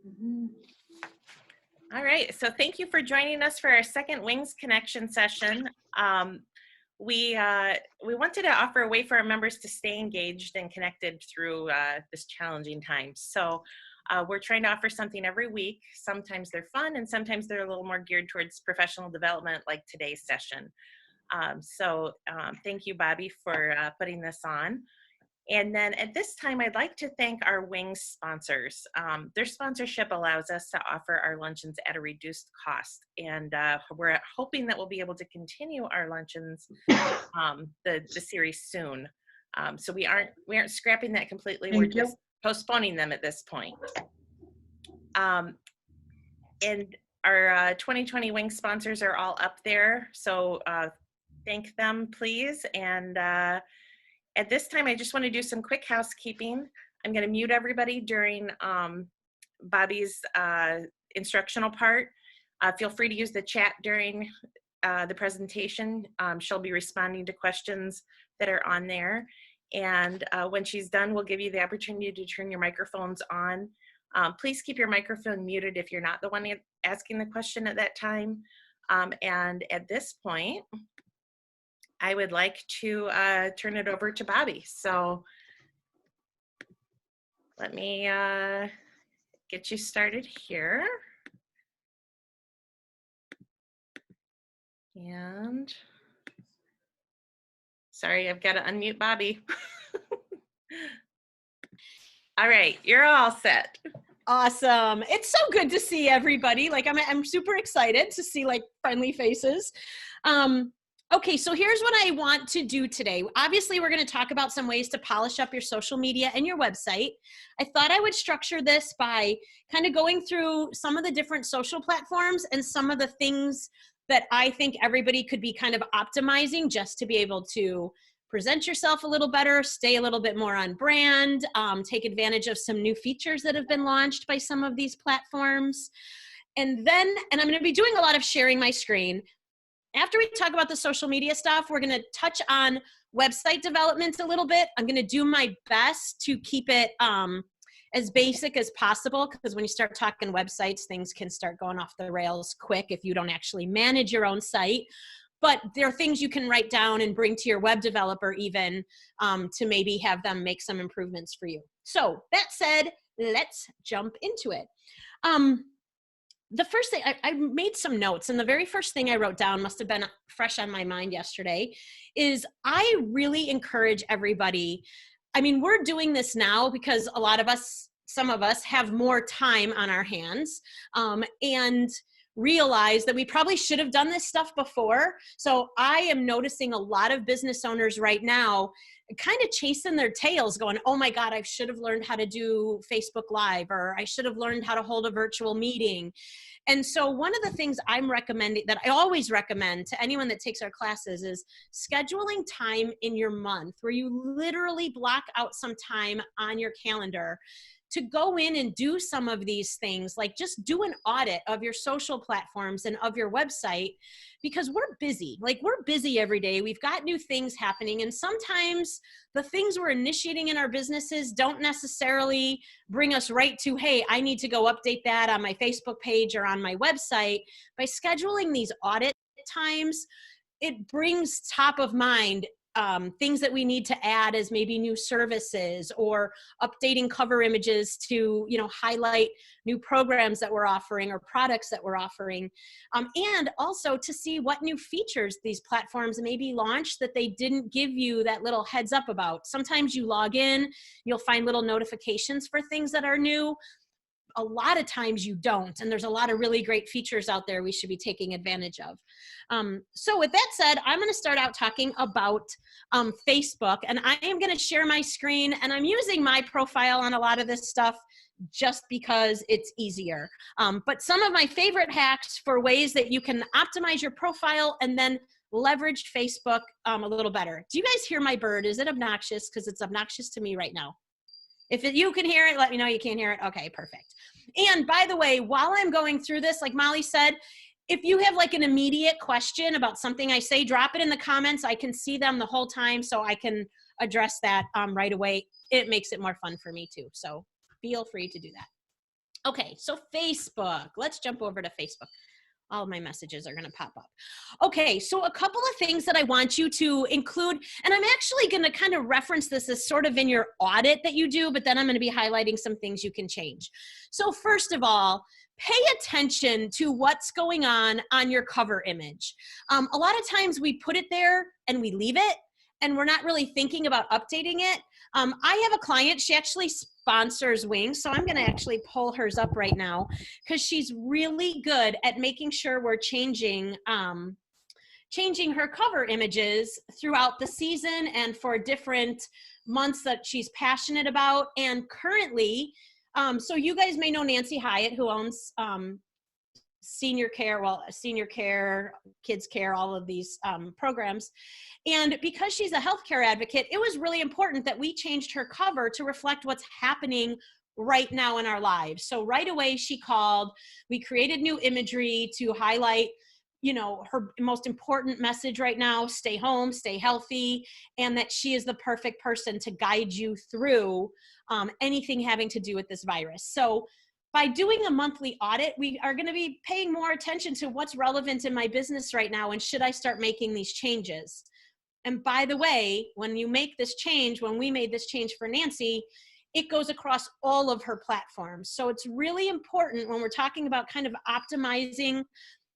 Mhm. All right, so thank you for joining us for our second Wings Connection session. We wanted to offer a way for our members to stay engaged and connected through this challenging time. So we're trying to offer something every week. Sometimes they're fun and sometimes they're a little more geared towards professional development like today's session. Thank you, Bobbi, for putting this on. And then at this time, I'd like to thank our Wings sponsors. Their sponsorship allows us to offer our luncheons at a reduced cost. And we're hoping that we'll be able to continue our luncheons, the series soon. So we aren't scrapping that completely. We're just postponing them at this point. And our 2020 Wings sponsors are all up there. So thank them, please. And at this time, I just want to do some quick housekeeping. I'm going to mute everybody during Bobbi's instructional part. Feel free to use the chat during the presentation. She'll be responding to questions that are on there. And when she's done, we'll give you the opportunity to turn your microphones on. Please keep your microphone muted if you're not the one asking the question at that time. And at this point, I would like to turn it over to Bobbi. So let me get you started here. And sorry, I've got to unmute Bobbi. All right, you're all set. Awesome. It's so good to see everybody. Like I'm super excited to see like friendly faces. Okay, so here's what I want to do today. Obviously, we're going to talk about some ways to polish up your social media and your website. I thought I would structure this by kind of going through some of the different social platforms and some of the things that I think everybody could be kind of optimizing just to be able to present yourself a little better, stay a little bit more on brand, take advantage of some new features that have been launched by some of these platforms. And I'm going to be doing a lot of sharing my screen. After we talk about the social media stuff, we're going to touch on website development a little bit. I'm going to do my best to keep it as basic as possible, because when you start talking websites, things can start going off the rails quick if you don't actually manage your own site. But there are things you can write down and bring to your web developer even to maybe have them make some improvements for you. So that said, let's jump into it. The first thing, I made some notes, and the very first thing I wrote down must have been fresh on my mind yesterday, is I really encourage everybody. I mean, we're doing this now because a lot of us, some of us have more time on our hands and realize that we probably should have done this stuff before. So I am noticing a lot of business owners right now kind of chasing their tails going, oh my God, I should have learned how to do Facebook Live, or I should have learned how to hold a virtual meeting. And so one of the things I'm recommending, that I always recommend to anyone that takes our classes, is scheduling time in your month where you literally block out some time on your calendar to go in and do some of these things, like just do an audit of your social platforms and of your website, because we're busy. Like we're busy every day. We've got new things happening. And sometimes the things we're initiating in our businesses don't necessarily bring us right to, hey, I need to go update that on my Facebook page or on my website. By scheduling these audit times, it brings top of mind things that we need to add as maybe new services, or updating cover images to, highlight new programs that we're offering or products that we're offering. And also to see what new features these platforms maybe launched that they didn't give you that little heads up about. Sometimes you log in, you'll find little notifications for things that are new. A lot of times you don't, and there's a lot of really great features out there we should be taking advantage of. So with that said, I'm going to start out talking about Facebook, and I am going to share my screen, and I'm using my profile on a lot of this stuff just because it's easier. But some of my favorite hacks for ways that you can optimize your profile and then leverage Facebook a little better. Do you guys hear my bird? Is it obnoxious? Because it's obnoxious to me right now. If you can hear it, let me know you can't hear it. Okay, perfect. And by the way, while I'm going through this, like Molly said, if you have like an immediate question about something I say, drop it in the comments. I can see them the whole time, so I can address that right away. It makes it more fun for me too. So feel free to do that. Okay, so Facebook. Let's jump over to Facebook. All of my messages are going to pop up. Okay, so a couple of things that I want you to include, and I'm actually going to kind of reference this as sort of in your audit that you do, but then I'm going to be highlighting some things you can change. So first of all, pay attention to what's going on your cover image. A lot of times we put it there and we leave it, and we're not really thinking about updating it. I have a client, she actually sponsors Wings, so I'm gonna actually pull hers up right now because she's really good at making sure we're changing her cover images throughout the season and for different months that she's passionate about. And currently, so you guys may know Nancy Hyatt, who owns senior care, kids care, all of these programs. And because she's a healthcare advocate, it was really important that we changed her cover to reflect what's happening right now in our lives. So right away she called, we created new imagery to highlight, you know, her most important message right now: stay home, stay healthy, and that she is the perfect person to guide you through anything having to do with this virus. So by doing a monthly audit, we are going to be paying more attention to what's relevant in my business right now, and should I start making these changes. And by the way, when you make this change, when we made this change for Nancy, it goes across all of her platforms. So it's really important when we're talking about kind of optimizing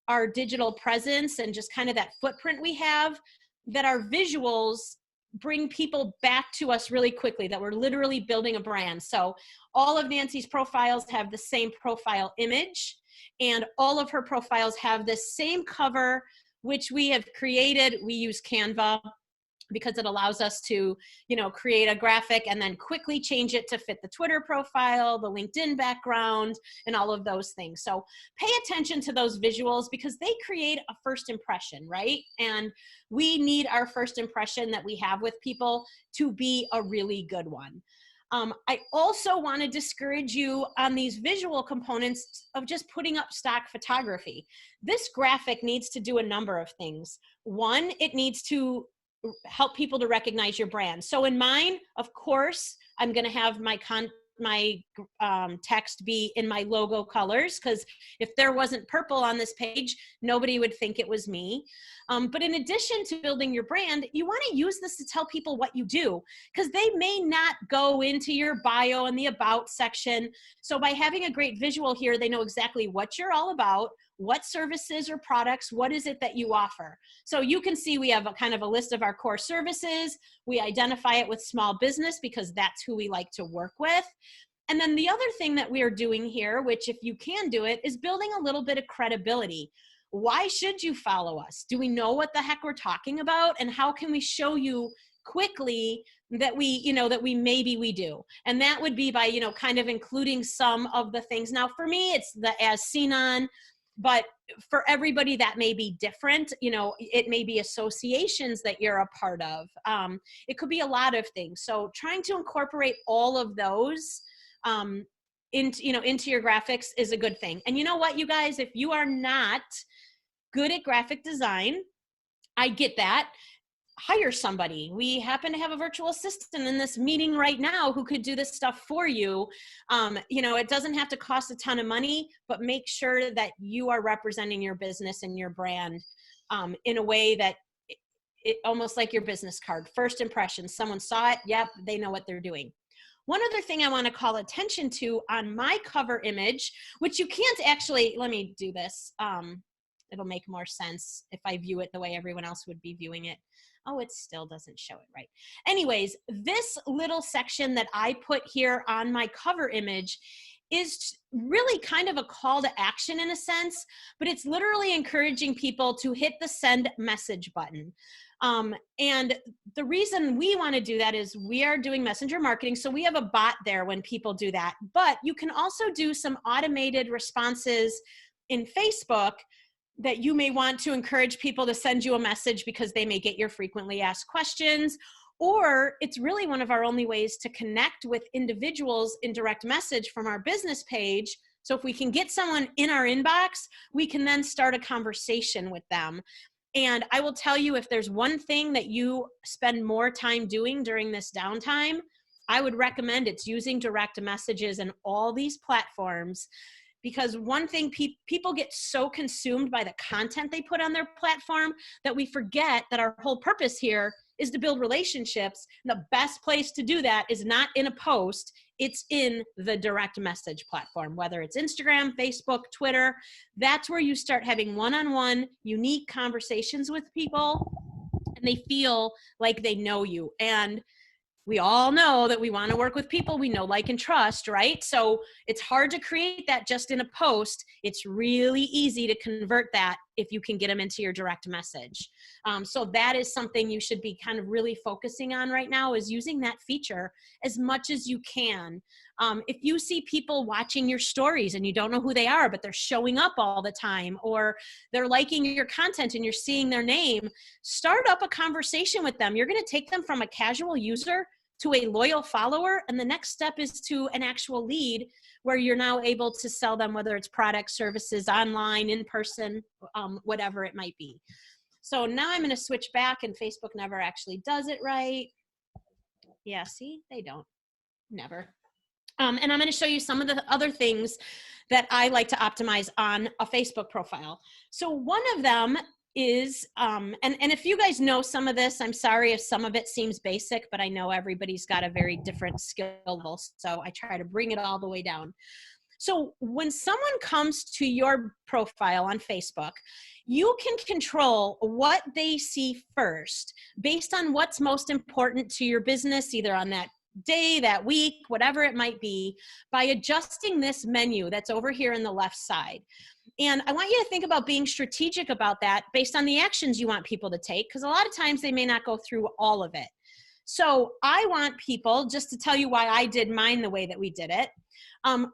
our digital presence and just kind of that footprint we have, that our visuals bring people back to us really quickly, that we're literally building a brand. So all of Nancy's profiles have the same profile image, and all of her profiles have the same cover, which we have created. We use Canva because it allows us to, you know, create a graphic and then quickly change it to fit the Twitter profile, the LinkedIn background, and all of those things. So pay attention to those visuals because they create a first impression, right? And we need our first impression that we have with people to be a really good one. I also want to discourage you on these visual components of just putting up stock photography. This graphic needs to do a number of things. One, it needs to help people to recognize your brand. So in mine, of course, I'm going to have my text be in my logo colors, because if there wasn't purple on this page, nobody would think it was me. But in addition to building your brand, you want to use this to tell people what you do, because they may not go into your bio and the about section. So by having a great visual here, they know exactly what you're all about, what services or products, what is it that you offer. So you can see we have a kind of a list of our core services. We identify it with small business because that's who we like to work with. And then the other thing that we are doing here, which if you can do it, is building a little bit of credibility. Why should you follow us? Do we know what the heck we're talking about? And how can we show you quickly that we maybe we do? And that would be by, kind of including some of the things. Now for me, it's the as seen on, but for everybody that may be different. It may be associations that you're a part of. It could be a lot of things. So trying to incorporate all of those into your graphics is a good thing. And you know what, you guys, if you are not good at graphic design, I get that. Hire somebody. We happen to have a virtual assistant in this meeting right now who could do this stuff for you. It doesn't have to cost a ton of money, but make sure that you are representing your business and your brand in a way that it almost like your business card. First impression, someone saw it, yep, they know what they're doing. One other thing I want to call attention to on my cover image, which you can't actually, let me do this. It'll make more sense if I view it the way everyone else would be viewing it. Oh, it still doesn't show it right. Anyways, this little section that I put here on my cover image is really kind of a call to action in a sense, but it's literally encouraging people to hit the send message button. And the reason we want to do that is we are doing messenger marketing. So we have a bot there when people do that, but you can also do some automated responses in Facebook that you may want to encourage people to send you a message because they may get your frequently asked questions, or it's really one of our only ways to connect with individuals in direct message from our business page. So if we can get someone in our inbox, we can then start a conversation with them. And I will tell you, if there's one thing that you spend more time doing during this downtime, I would recommend it's using direct messages and all these platforms, because one thing, people get so consumed by the content they put on their platform that we forget that our whole purpose here is to build relationships. And the best place to do that is not in a post, it's in the direct message platform, whether it's Instagram, Facebook, Twitter. That's where you start having one-on-one unique conversations with people, and they feel like they know you. And we all know that we want to work with people we know, like, and trust, right? So it's hard to create that just in a post. It's really easy to convert that if you can get them into your direct message. So that is something you should be kind of really focusing on right now, is using that feature as much as you can. If you see people watching your stories and you don't know who they are, but they're showing up all the time, or they're liking your content and you're seeing their name, start up a conversation with them. You're going to take them from a casual user to a loyal follower. And the next step is to an actual lead, where you're now able to sell them, whether it's products, services, online, in person, whatever it might be. So now I'm going to switch back, and Facebook never actually does it right. Yeah, see, they don't, never. And I'm going to show you some of the other things that I like to optimize on a Facebook profile. So one of them is, and if you guys know some of this, I'm sorry if some of it seems basic, but I know everybody's got a very different skill level, so I try to bring it all the way down. So when someone comes to your profile on Facebook, you can control what they see first based on what's most important to your business, either on that day, that week, whatever it might be, by adjusting this menu that's over here in the left side. And I want you to think about being strategic about that based on the actions you want people to take, because a lot of times they may not go through all of it. So I want people, just to tell you why I did mine the way that we did it,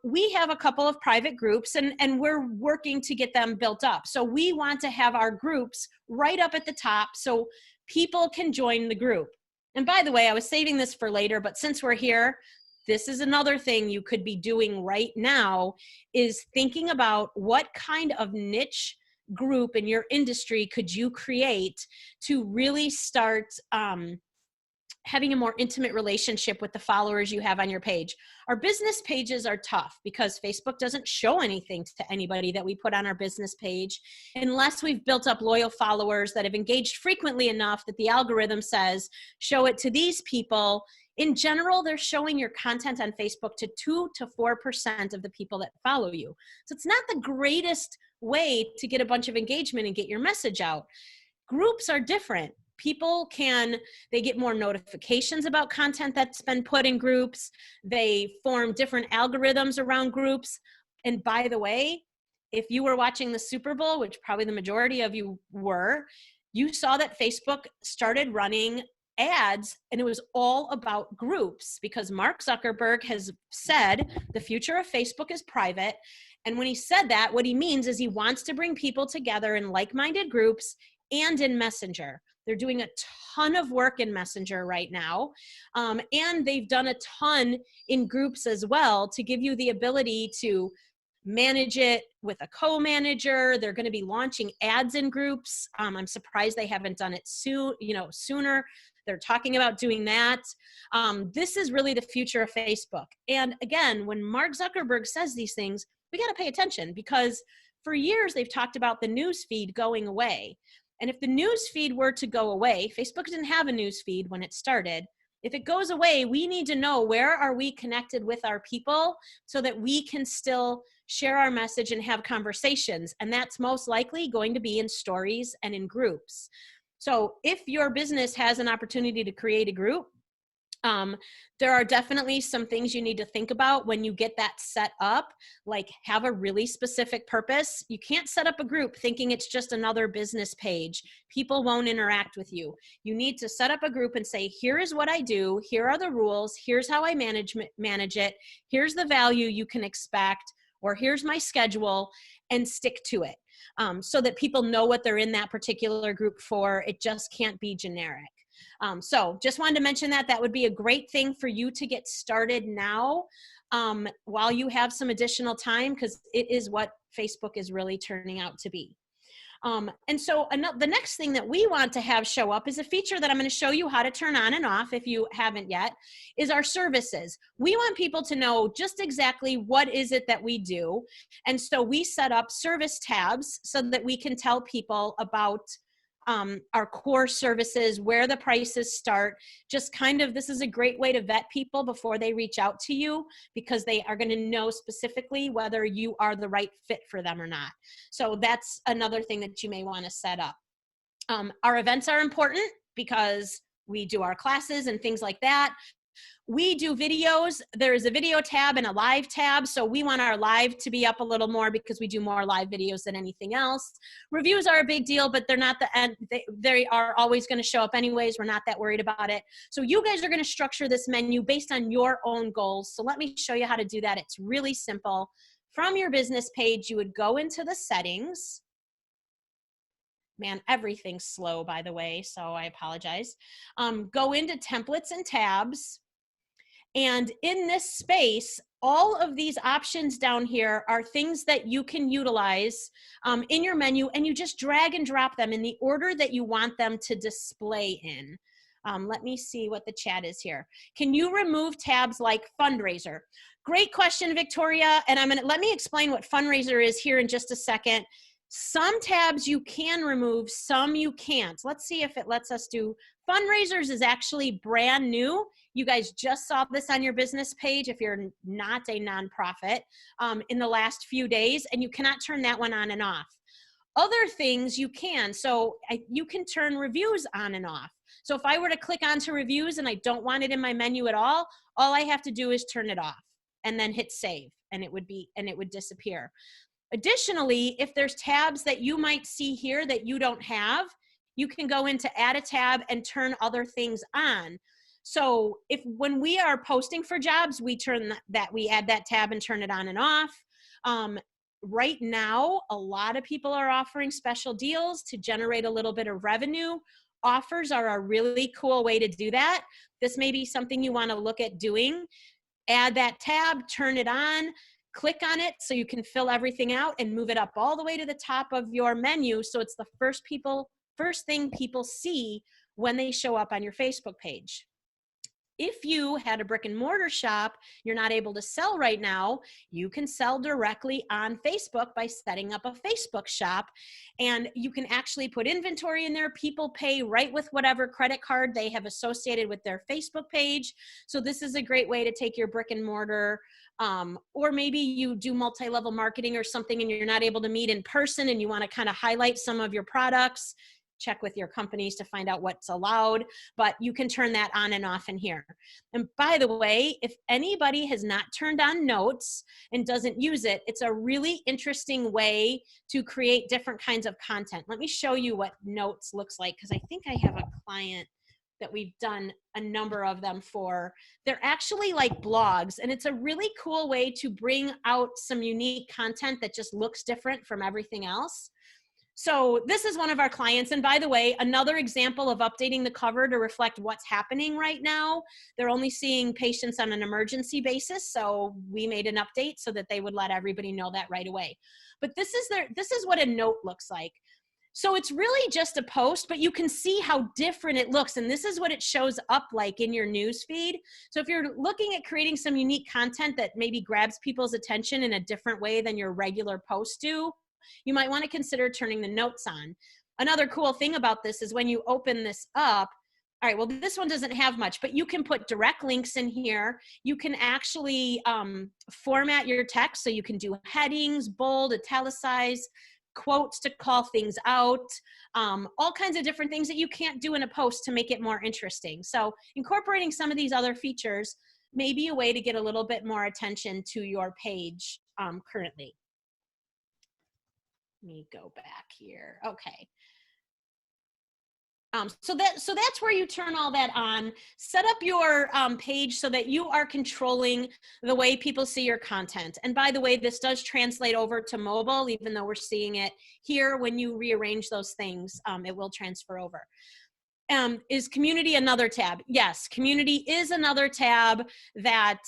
we have a couple of private groups, and we're working to get them built up. So we want to have our groups right up at the top so people can join the group. And by the way, I was saving this for later, but since we're here, this is another thing you could be doing right now, is thinking about what kind of niche group in your industry could you create to really start having a more intimate relationship with the followers you have on your page. Our business pages are tough because Facebook doesn't show anything to anybody that we put on our business page unless we've built up loyal followers that have engaged frequently enough that the algorithm says, show it to these people. In general, they're showing your content on Facebook to 2 to 4% of the people that follow you. So it's not the greatest way to get a bunch of engagement and get your message out. Groups are different. People they get more notifications about content that's been put in groups. They form different algorithms around groups. And by the way, if you were watching the Super Bowl, which probably the majority of you were, you saw that Facebook started running ads, and it was all about groups, because Mark Zuckerberg has said the future of Facebook is private. And when he said that, what he means is he wants to bring people together in like-minded groups and in Messenger. They're doing a ton of work in Messenger right now. And they've done a ton in groups as well to give you the ability to manage it with a co-manager. They're going to be launching ads in groups. I'm surprised they haven't done it sooner. They're talking about doing that. This is really the future of Facebook. And again, when Mark Zuckerberg says these things, we got to pay attention, because for years they've talked about the news feed going away. And if the news feed were to go away, Facebook didn't have a news feed when it started. If it goes away, we need to know, where are we connected with our people so that we can still share our message and have conversations. And that's most likely going to be in stories and in groups. So if your business has an opportunity to create a group, there are definitely some things you need to think about when you get that set up, like have a really specific purpose. You can't set up a group thinking it's just another business page. People won't interact with you. You need to set up a group and say, here is what I do. Here are the rules. Here's how I manage it. Here's the value you can expect, or here's my schedule, and stick to it. So that people know what they're in that particular group for. It just can't be generic. So just wanted to mention that would be a great thing for you to get started now, while you have some additional time, because it is what Facebook is really turning out to be. And so the next thing that we want to have show up is a feature that I'm going to show you how to turn on and off if you haven't yet, is our services. We want people to know just exactly what is it that we do. And so we set up service tabs so that we can tell people about our core services, where the prices start. Just kind of, this is a great way to vet people before they reach out to you, because they are going to know specifically whether you are the right fit for them or not. So that's another thing that you may want to set up. Our events are important because we do our classes and things like that. We do videos. There's a video tab and a live tab. So we want our live to be up a little more because we do more live videos than anything else. Reviews are a big deal, but they're not the end. They are always going to show up anyways. We're not that worried about it. So you guys are going to structure this menu based on your own goals. So let me show you how to do that. It's really simple. From your business page, you would go into the settings. Man, everything's slow, by the way, so I apologize. Go into templates and tabs. And in this space, all of these options down here are things that you can utilize in your menu, and you just drag and drop them in the order that you want them to display in. Let me see what the chat is here. Can you remove tabs like fundraiser? Great question, Victoria. And let me explain what fundraiser is here in just a second. Some tabs you can remove, some you can't. Let's see if it lets us do. Fundraisers is actually brand new. You guys just saw this on your business page if you're not a nonprofit in the last few days, and you cannot turn that one on and off. Other things you can. So you can turn reviews on and off. So if I were to click onto reviews and I don't want it in my menu at all I have to do is turn it off and then hit save, and it would disappear. Additionally, if there's tabs that you might see here that you don't have, you can go into add a tab and turn other things on. So when we are posting for jobs, we add that tab and turn it on and off. Right now, a lot of people are offering special deals to generate a little bit of revenue. Offers are a really cool way to do that. This may be something you want to look at doing. Add that tab, turn it on, click on it so you can fill everything out and move it up all the way to the top of your menu, so it's the first thing people see when they show up on your Facebook page. If you had a brick and mortar shop you're not able to sell right now, you can sell directly on Facebook by setting up a Facebook shop, and you can actually put inventory in there. People pay right with whatever credit card they have associated with their Facebook page. So this is a great way to take your brick and mortar, or maybe you do multi-level marketing or something and you're not able to meet in person and you want to kind of highlight some of your products. Check with your companies to find out what's allowed, but you can turn that on and off in here. And by the way, if anybody has not turned on notes and doesn't use it, it's a really interesting way to create different kinds of content. Let me show you what notes looks like, because I think I have a client that we've done a number of them for. They're actually like blogs, and it's a really cool way to bring out some unique content that just looks different from everything else. So this is one of our clients. And by the way, another example of updating the cover to reflect what's happening right now. They're only seeing patients on an emergency basis. So we made an update so that they would let everybody know that right away. But this is what a note looks like. So it's really just a post, but you can see how different it looks. And this is what it shows up like in your news feed. So if you're looking at creating some unique content that maybe grabs people's attention in a different way than your regular posts do, you might want to consider turning the notes on. Another cool thing about this is when you open this up, all right, well, this one doesn't have much, but you can put direct links in here. You can actually format your text, so you can do headings, bold, italicize, quotes to call things out, all kinds of different things that you can't do in a post to make it more interesting. So incorporating some of these other features may be a way to get a little bit more attention to your page currently. Let me go back here. Okay. So that's where you turn all that on. Set up your page so that you are controlling the way people see your content. And by the way, this does translate over to mobile, even though we're seeing it here. When you rearrange those things, it will transfer over. Is community another tab? Yes, community is another tab that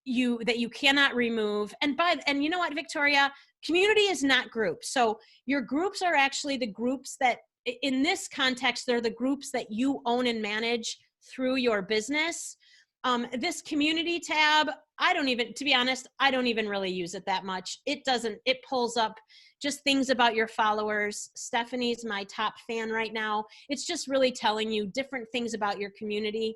that you cannot remove. And you know what, Victoria, community is not groups. So your groups are actually the groups that, in this context, they're the groups that you own and manage through your business. This community tab, to be honest, I don't even really use it that much. It pulls up just things about your followers. Stephanie's my top fan right now. It's just really telling you different things about your community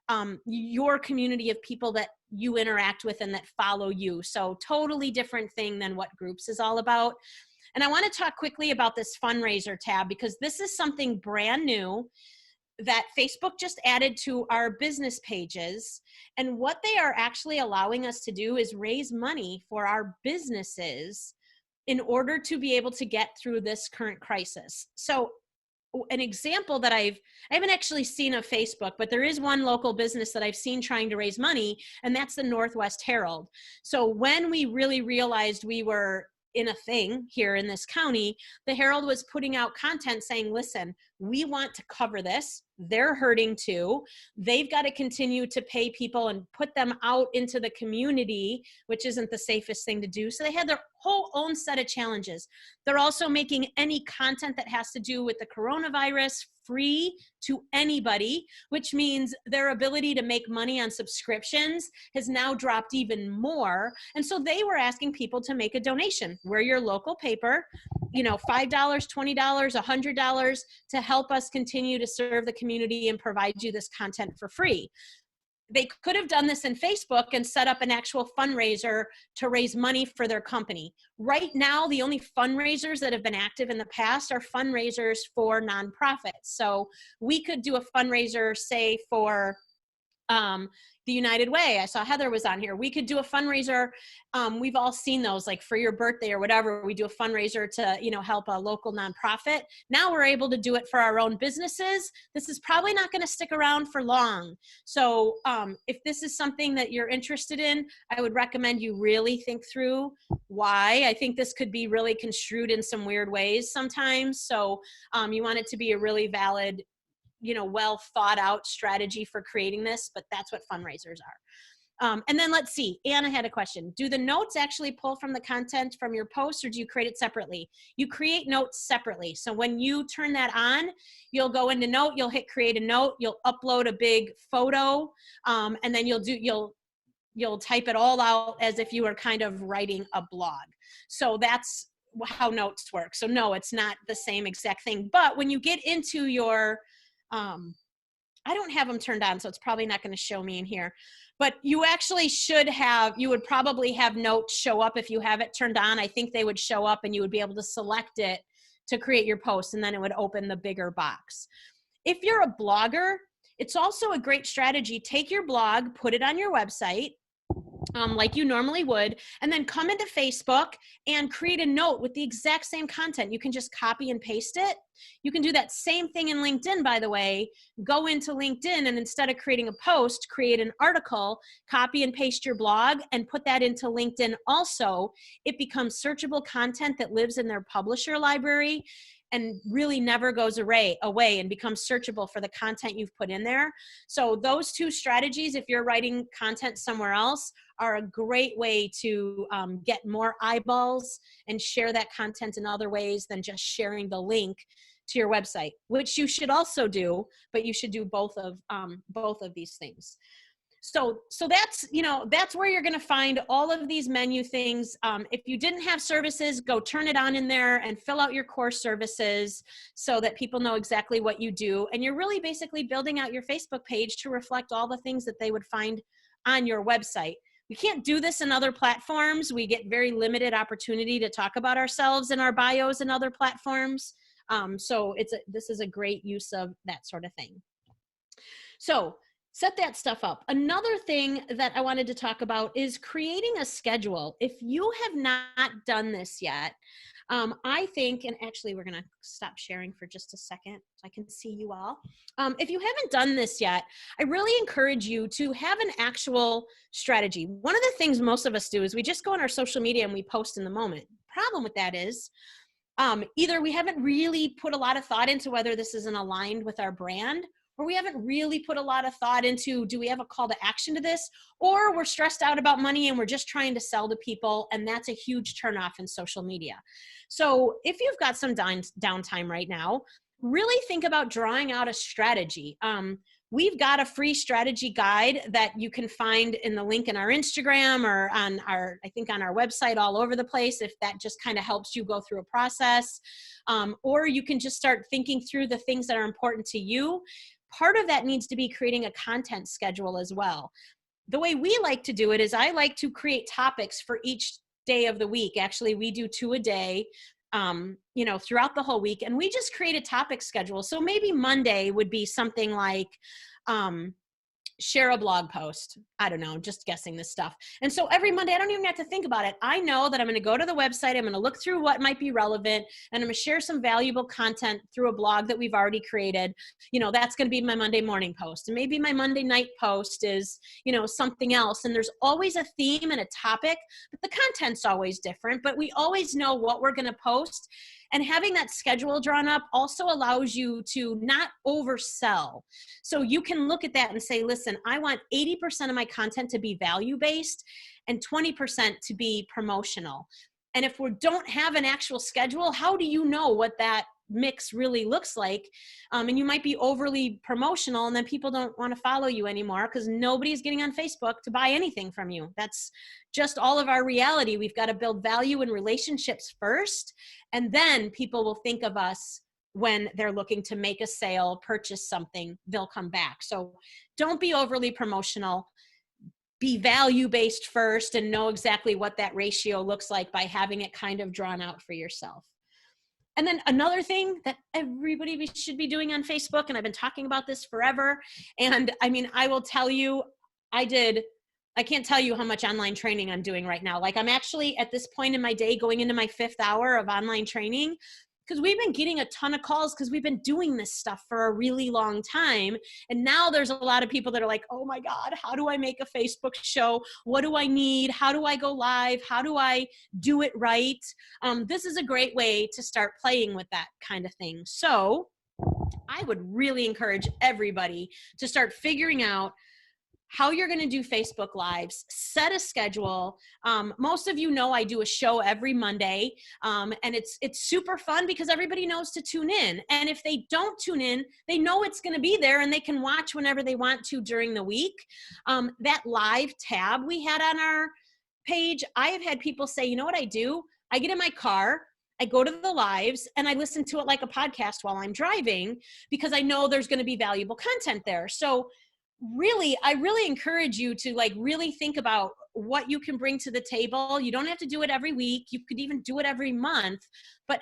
of people that you interact with and that follow you. So totally different thing than what groups is all about. And I want to talk quickly about this fundraiser tab, because this is something brand new that Facebook just added to our business pages. And what they are actually allowing us to do is raise money for our businesses in order to be able to get through this current crisis. So an example that I haven't actually seen of Facebook, but there is one local business that I've seen trying to raise money, and that's the Northwest Herald. So when we really realized we were in a thing here in this county, the Herald was putting out content saying, listen, we want to cover this. They're hurting too. They've got to continue to pay people and put them out into the community, which isn't the safest thing to do. So they had their whole own set of challenges. They're also making any content that has to do with the coronavirus free to anybody, which means their ability to make money on subscriptions has now dropped even more. And so they were asking people to make a donation. We're your local paper, $5, $20, $100 to help us continue to serve the community and provide you this content for free. They could have done this in Facebook and set up an actual fundraiser to raise money for their company. Right now, the only fundraisers that have been active in the past are fundraisers for nonprofits. So we could do a fundraiser, say, for the United Way. I saw Heather was on here. We could do a fundraiser. We've all seen those, like for your birthday or whatever. We do a fundraiser to, help a local nonprofit. Now we're able to do it for our own businesses. This is probably not going to stick around for long. So if this is something that you're interested in, I would recommend you really think through why. I think this could be really construed in some weird ways sometimes. So you want it to be a really valid, well thought out strategy for creating this, but that's what fundraisers are. And then let's see, Anna had a question. Do the notes actually pull from the content from your post, or do you create it separately? You create notes separately. So when you turn that on, you'll go into note, you'll hit create a note, you'll upload a big photo, and then you'll type it all out as if you were kind of writing a blog. So that's how notes work. So no, it's not the same exact thing. But when you get into your I don't have them turned on, so it's probably not going to show me in here, but you actually you would probably have notes show up if you have it turned on. I think they would show up and you would be able to select it to create your post, and then it would open the bigger box. If you're a blogger, it's also a great strategy. Take your blog, put it on your website, like you normally would, and then come into Facebook and create a note with the exact same content. You can just copy and paste it. You can do that same thing in LinkedIn, by the way. Go into LinkedIn and instead of creating a post, create an article, copy and paste your blog and put that into LinkedIn also. It becomes searchable content that lives in their publisher library and really never goes away and becomes searchable for the content you've put in there. So those two strategies, if you're writing content somewhere else, are a great way to get more eyeballs and share that content in other ways than just sharing the link to your website, which you should also do, but you should do both of these things. So that's where you're going to find all of these menu things. If you didn't have services, go turn it on in there and fill out your core services so that people know exactly what you do. And you're really basically building out your Facebook page to reflect all the things that they would find on your website. We can't do this in other platforms. We get very limited opportunity to talk about ourselves in our bios and other platforms. So this is a great use of that sort of thing. So set that stuff up. Another thing that I wanted to talk about is creating a schedule. If you have not done this yet, I think, and actually we're going to stop sharing for just a second so I can see you all. If you haven't done this yet, I really encourage you to have an actual strategy. One of the things most of us do is we just go on our social media and we post in the moment. Problem with that is either we haven't really put a lot of thought into whether this isn't aligned with our brand, or we haven't really put a lot of thought into, do we have a call to action to this? Or we're stressed out about money and we're just trying to sell to people. And that's a huge turnoff in social media. So if you've got some downtime right now, really think about drawing out a strategy. We've got a free strategy guide that you can find in the link in our Instagram or on our, I think on our website, all over the place, if that just kind of helps you go through a process. Or you can just start thinking through the things that are important to you. Part of that needs to be creating a content schedule as well. The way we like to do it is I like to create topics for each day of the week. Actually, we do 2 a day. Throughout the whole week, and we just create a topic schedule. So maybe Monday would be something like, share a blog post. I don't know, just guessing this stuff. And so every Monday, I don't even have to think about it. I know that I'm going to go to the website, I'm going to look through what might be relevant, and I'm going to share some valuable content through a blog that we've already created. That's going to be my Monday morning post. And maybe my Monday night post is, something else. And there's always a theme and a topic, but the content's always different, but we always know what we're going to post. And having that schedule drawn up also allows you to not oversell. So you can look at that and say, listen, I want 80% of my content to be value-based and 20% to be promotional. And if we don't have an actual schedule, how do you know what that mix really looks like? And you might be overly promotional and then people don't want to follow you anymore because nobody's getting on Facebook to buy anything from you. That's just all of our reality. We've got to build value in relationships first, and then people will think of us when they're looking to make a sale, purchase something, they'll come back. So don't be overly promotional. Be value-based first and know exactly what that ratio looks like by having it kind of drawn out for yourself. And then another thing that everybody should be doing on Facebook, and I've been talking about this forever, and I will tell you, I can't tell you how much online training I'm doing right now. Like, I'm actually at this point in my day going into my 5th hour of online training, because we've been getting a ton of calls because we've been doing this stuff for a really long time. And now there's a lot of people that are like, oh my God, how do I make a Facebook show? What do I need? How do I go live? How do I do it right? This is a great way to start playing with that kind of thing. So I would really encourage everybody to start figuring out how you're going to do Facebook Lives, set a schedule. Most of you know I do a show every Monday, and it's super fun because everybody knows to tune in. And if they don't tune in, they know it's going to be there and they can watch whenever they want to during the week. That live tab we had on our page, I have had people say, you know what I do? I get in my car, I go to the lives, and I listen to it like a podcast while I'm driving because I know there's going to be valuable content there. So really, I really encourage you to really think about what you can bring to the table. You don't have to do it every week. You could even do it every month, but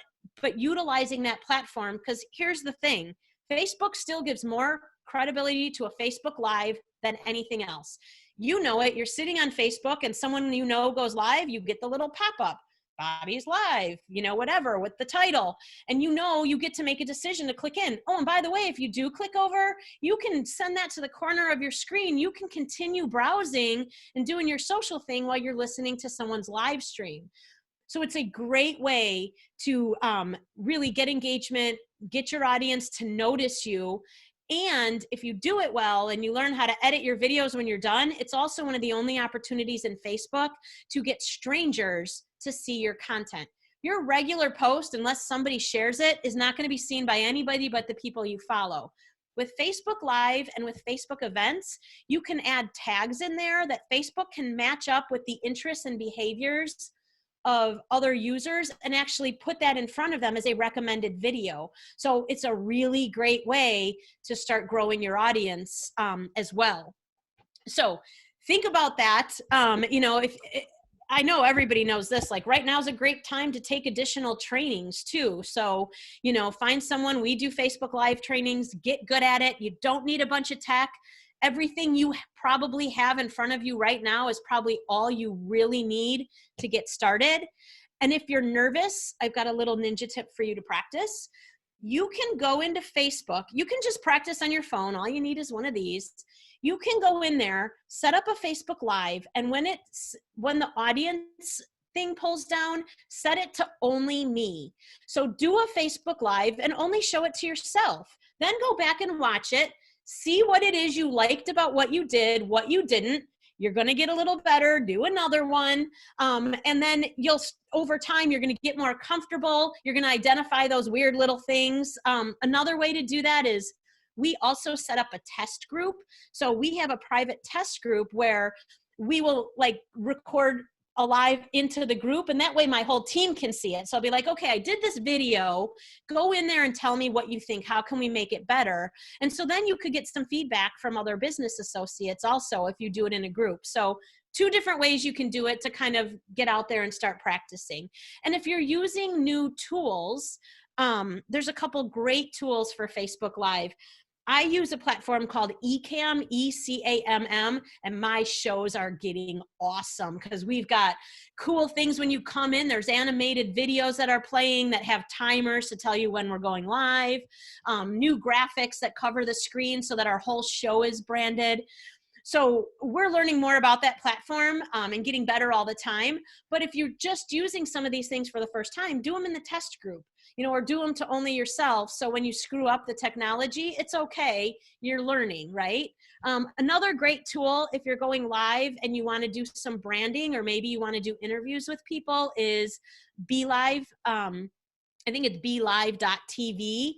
utilizing that platform, because here's the thing, Facebook still gives more credibility to a Facebook Live than anything else. You know it, you're sitting on Facebook and someone you know goes live, you get the little pop-up. Bobbi's live, whatever, with the title. And you get to make a decision to click in. Oh, and by the way, if you do click over, you can send that to the corner of your screen. You can continue browsing and doing your social thing while you're listening to someone's live stream. So it's a great way to really get engagement, get your audience to notice you. And if you do it well and you learn how to edit your videos when you're done, it's also one of the only opportunities in Facebook to get strangers to see your content. Your regular post, unless somebody shares it, is not going to be seen by anybody but the people you follow. With Facebook Live and with Facebook events, you can add tags in there that Facebook can match up with the interests and behaviors of other users and actually put that in front of them as a recommended video. So it's a really great way to start growing your audience as well. So think about that. I know everybody knows this, right now is a great time to take additional trainings too. So, find someone, we do Facebook Live trainings, get good at it. You don't need a bunch of tech. Everything you probably have in front of you right now is probably all you really need to get started. And if you're nervous, I've got a little ninja tip for you to practice. You can go into Facebook. You can just practice on your phone. All you need is one of these. You can go in there, set up a Facebook Live, and when the audience thing pulls down, set it to only me. So do a Facebook Live and only show it to yourself. Then go back and watch it. see what it is you liked about what you did, what you didn't. You're going to get a little better, do another one. And then over time, you're going to get more comfortable. You're going to identify those weird little things. Another way to do that is we also set up a test group. So we have a private test group where we will like record a live into the group, and that way my whole team can see it. So I'll be like, okay, I did this video, go in there and tell me what you think. How can we make it better? And so then you could get some feedback from other business associates also if you do it in a group. So 2 different ways you can do it to kind of get out there and start practicing. And if you're using new tools, there's a couple great tools for Facebook Live. I use a platform called Ecamm, E-C-A-M-M, and my shows are getting awesome because we've got cool things when you come in. There's animated videos that are playing that have timers to tell you when we're going live, new graphics that cover the screen so that our whole show is branded. So we're learning more about that platform and getting better all the time. But if you're just using some of these things for the first time, do them in the test group, or do them to only yourself. So when you screw up the technology, it's okay. You're learning, right? Another great tool, if you're going live and you want to do some branding, or maybe you want to do interviews with people, is BeLive. I think it's BeLive.tv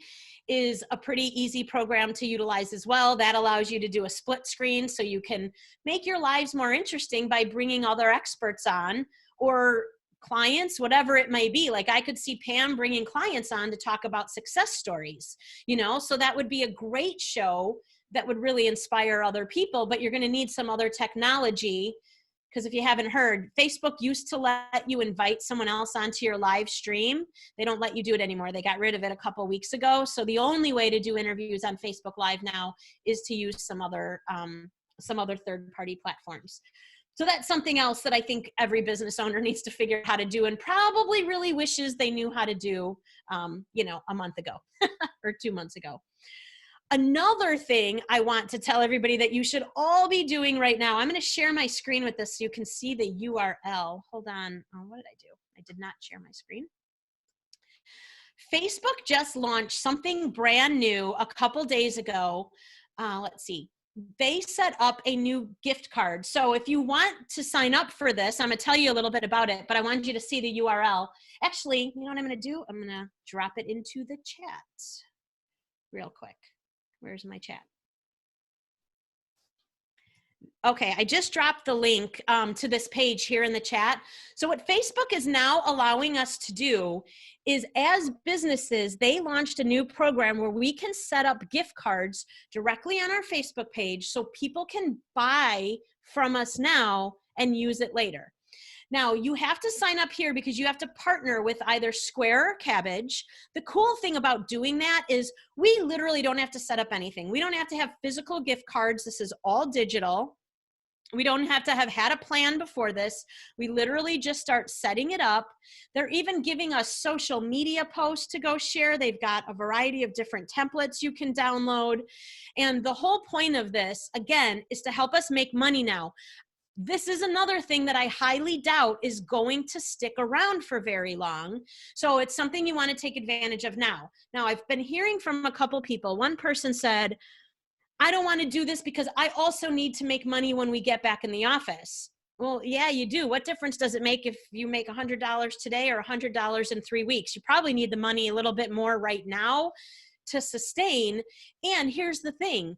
is a pretty easy program to utilize as well. That allows you to do a split screen so you can make your lives more interesting by bringing other experts on or clients, whatever it may be. Like I could see Pam bringing clients on to talk about success stories, so that would be a great show that would really inspire other people, but you're going to need some other technology. Because if you haven't heard, Facebook used to let you invite someone else onto your live stream. They don't let you do it anymore. They got rid of it a couple weeks ago. So the only way to do interviews on Facebook Live now is to use some other third-party platforms. So that's something else that I think every business owner needs to figure out how to do, and probably really wishes they knew how to do, a month ago or 2 months ago. Another thing I want to tell everybody that you should all be doing right now, I'm going to share my screen with this so you can see the URL. Hold on. Oh, what did I do? I did not share my screen. Facebook just launched something brand new a couple days ago. Let's see. They set up a new gift card. So if you want to sign up for this, I'm going to tell you a little bit about it, but I want you to see the URL. Actually, you know what I'm going to do? I'm going to drop it into the chat real quick. Where's my chat? Okay, I just dropped the link to this page here in the chat. So what Facebook is now allowing us to do is, as businesses, they launched a new program where we can set up gift cards directly on our Facebook page so people can buy from us now and use it later. Now, you have to sign up here because you have to partner with either Square or Cabbage. The cool thing about doing that is we literally don't have to set up anything. We don't have to have physical gift cards. This is all digital. We don't have to have had a plan before this. We literally just start setting it up. They're even giving us social media posts to go share. They've got a variety of different templates you can download. And the whole point of this, again, is to help us make money now. This is another thing that I highly doubt is going to stick around for very long. So it's something you want to take advantage of now. Now, I've been hearing from a couple people. One person said, I don't want to do this because I also need to make money when we get back in the office. Well, yeah, you do. What difference does it make if you make $100 today or $100 in 3 weeks? You probably need the money a little bit more right now to sustain. And here's the thing.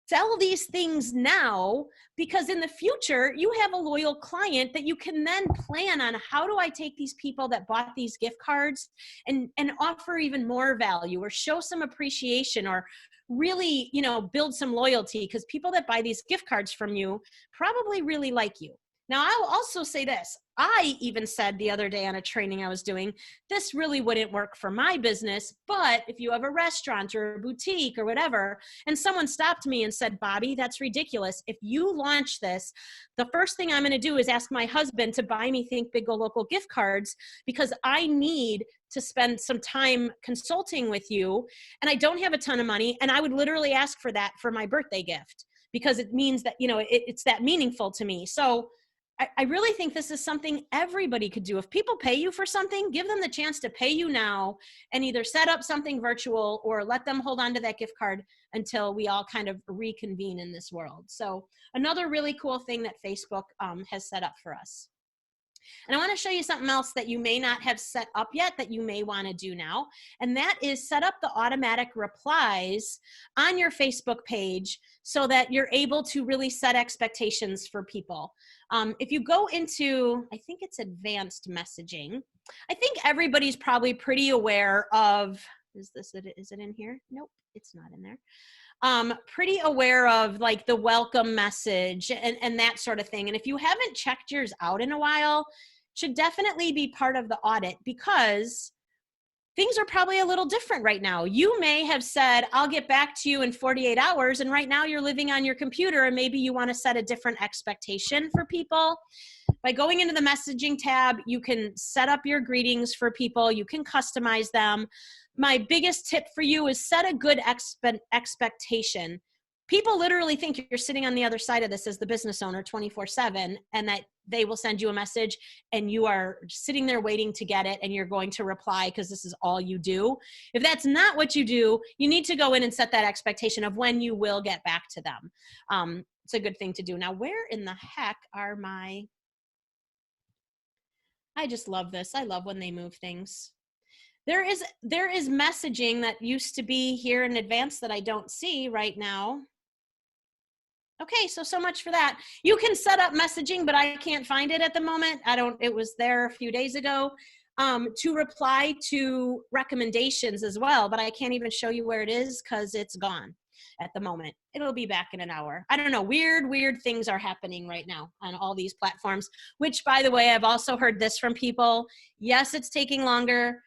Sell these things now, because in the future, you have a loyal client that you can then plan on, how do I take these people that bought these gift cards and offer even more value or show some appreciation or really, build some loyalty, because people that buy these gift cards from you probably really like you. Now, I'll also say this. I even said the other day on a training I was doing, this really wouldn't work for my business, but if you have a restaurant or a boutique or whatever, and someone stopped me and said, Bobbi, that's ridiculous. If you launch this, the first thing I'm going to do is ask my husband to buy me Think Big Go Local gift cards, because I need to spend some time consulting with you, and I don't have a ton of money, and I would literally ask for that for my birthday gift, because it means that, it's that meaningful to me. So I really think this is something everybody could do. If people pay you for something, give them the chance to pay you now and either set up something virtual or let them hold on to that gift card until we all kind of reconvene in this world. So another really cool thing that Facebook has set up for us. And I want to show you something else that you may not have set up yet that you may want to do now. And that is set up the automatic replies on your Facebook page so that you're able to really set expectations for people. If you go into, I think it's advanced messaging, I think everybody's probably pretty aware of, is it in here? Nope, it's not in there. Pretty aware of like the welcome message and that sort of thing. And if you haven't checked yours out in a while, should definitely be part of the audit because things are probably a little different right now. You may have said, I'll get back to you in 48 hours. And right now you're living on your computer and maybe you want to set a different expectation for people. By going into the messaging tab, you can set up your greetings for people. You can customize them. My biggest tip for you is set a good expectation. People literally think you're sitting on the other side of this as the business owner 24/7 and that they will send you a message and you are sitting there waiting to get it and you're going to reply because this is all you do. If that's not what you do, you need to go in and set that expectation of when you will get back to them. It's a good thing to do. Now, where in the heck are my... I just love this. I love when they move things. There is messaging that used to be here in advance that I don't see right now. Okay, so much for that. You can set up messaging, but I can't find it at the moment. It was there a few days ago to reply to recommendations as well, but I can't even show you where it is because it's gone at the moment. It'll be back in an hour. I don't know. Weird things are happening right now on all these platforms, which by the way, I've also heard this from people. Yes, it's taking longer.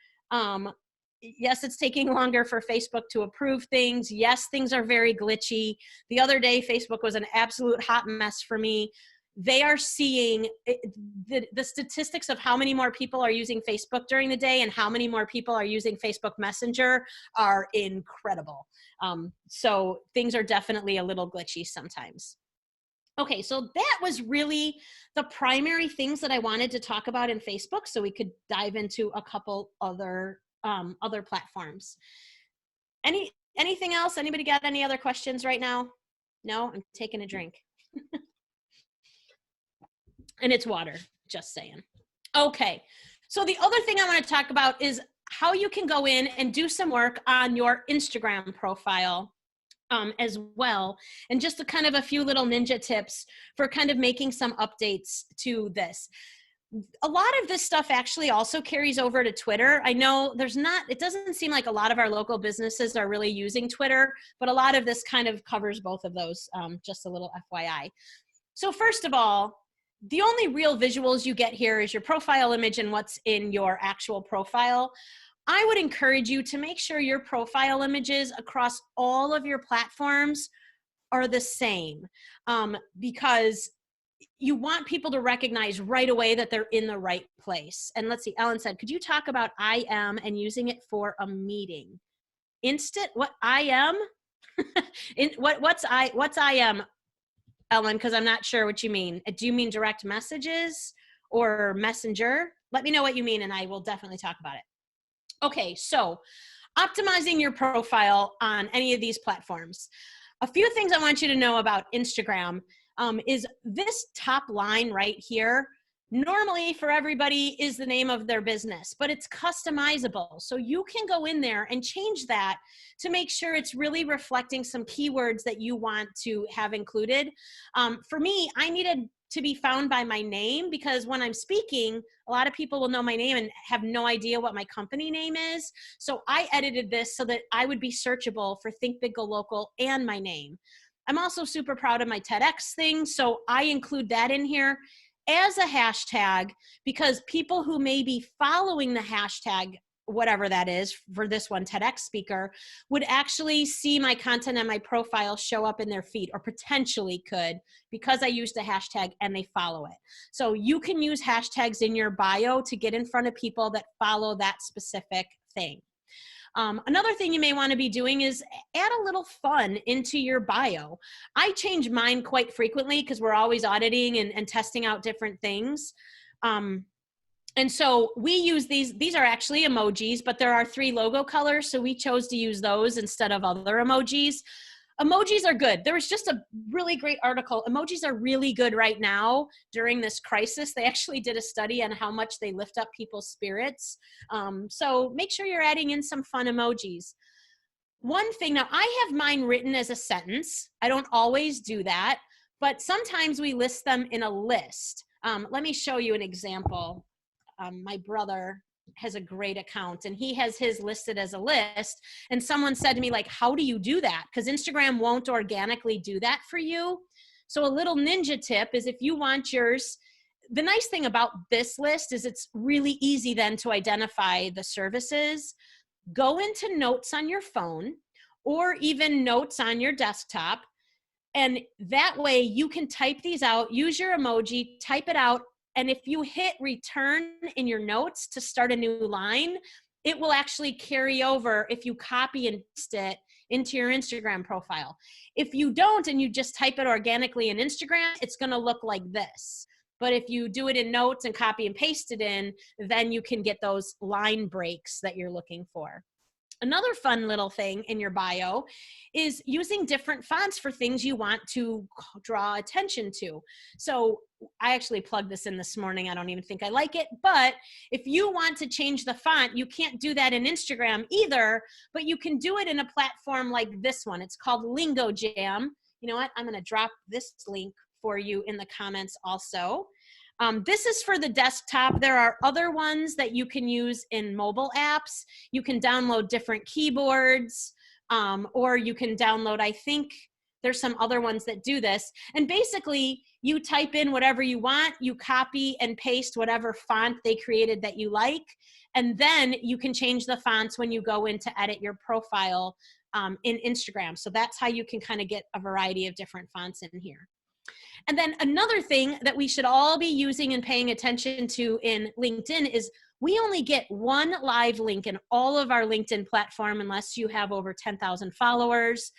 Yes, it's taking longer for Facebook to approve things. Yes, things are very glitchy. The other day, Facebook was an absolute hot mess for me. They are seeing the statistics of how many more people are using Facebook during the day and how many more people are using Facebook Messenger are incredible. So things are definitely a little glitchy sometimes. Okay, so that was really the primary things that I wanted to talk about in Facebook, so we could dive into a couple other platforms. Anything else? Anybody got any other questions right now? No, I'm taking a drink. And it's water, just saying. Okay, so the other thing I want to talk about is how you can go in and do some work on your Instagram profile as well. And just a few little ninja tips for kind of making some updates to this. A lot of this stuff actually also carries over to Twitter. I know it doesn't seem like a lot of our local businesses are really using Twitter, but a lot of this kind of covers both of those, just a little FYI. So first of all, the only real visuals you get here is your profile image and what's in your actual profile. I would encourage you to make sure your profile images across all of your platforms are the same, because you want people to recognize right away that they're in the right place. And let's see, Ellen said, could you talk about I am and using it for a meeting? What I am? What's I am, Ellen? Because I'm not sure what you mean. Do you mean direct messages or messenger? Let me know what you mean and I will definitely talk about it. Okay, so optimizing your profile on any of these platforms. A few things I want you to know about Instagram is this top line right here. Normally for everybody is the name of their business, but it's customizable. So you can go in there and change that to make sure it's really reflecting some keywords that you want to have included. For me, I needed to be found by my name because when I'm speaking, a lot of people will know my name and have no idea what my company name is. So I edited this so that I would be searchable for Think Big Go Local and my name. I'm also super proud of my TEDx thing, so I include that in here as a hashtag because people who may be following the hashtag, whatever that is, for this one, TEDx speaker, would actually see my content and my profile show up in their feed, or potentially could, because I used the hashtag and they follow it. So you can use hashtags in your bio to get in front of people that follow that specific thing. Another thing you may want to be doing is add a little fun into your bio. I change mine quite frequently because we're always auditing and testing out different things. And so we use these are actually emojis, but there are 3 logo colors. So we chose to use those instead of other emojis. Emojis are good. There was just a really great article. Emojis are really good right now during this crisis. They actually did a study on how much they lift up people's spirits. So make sure you're adding in some fun emojis. One thing, now I have mine written as a sentence. I don't always do that, but sometimes we list them in a list. Let me show you an example. My brother has a great account and he has his listed as a list. And someone said to me, like, how do you do that? Because Instagram won't organically do that for you. So a little ninja tip is if you want yours, the nice thing about this list is it's really easy then to identify the services. Go into notes on your phone or even notes on your desktop. And that way you can type these out, use your emoji, type it out. And if you hit return in your notes to start a new line, it will actually carry over if you copy and paste it into your Instagram profile. If you don't and you just type it organically in Instagram, it's going to look like this. But if you do it in notes and copy and paste it in, then you can get those line breaks that you're looking for. Another fun little thing in your bio is using different fonts for things you want to draw attention to. So I actually plugged this in this morning. I don't even think I like it, but if you want to change the font, you can't do that in Instagram either, but you can do it in a platform like this one. It's called Lingo Jam. You know what? I'm going to drop this link for you in the comments also. This is for the desktop. There are other ones that you can use in mobile apps. You can download different keyboards, or you can download, I think there's some other ones that do this. And basically, you type in whatever you want, you copy and paste whatever font they created that you like, and then you can change the fonts when you go in to edit your profile in Instagram. So that's how you can kind of get a variety of different fonts in here. And then another thing that we should all be using and paying attention to in LinkedIn is we only get one live link in all of our LinkedIn platform unless you have over 10,000 followers.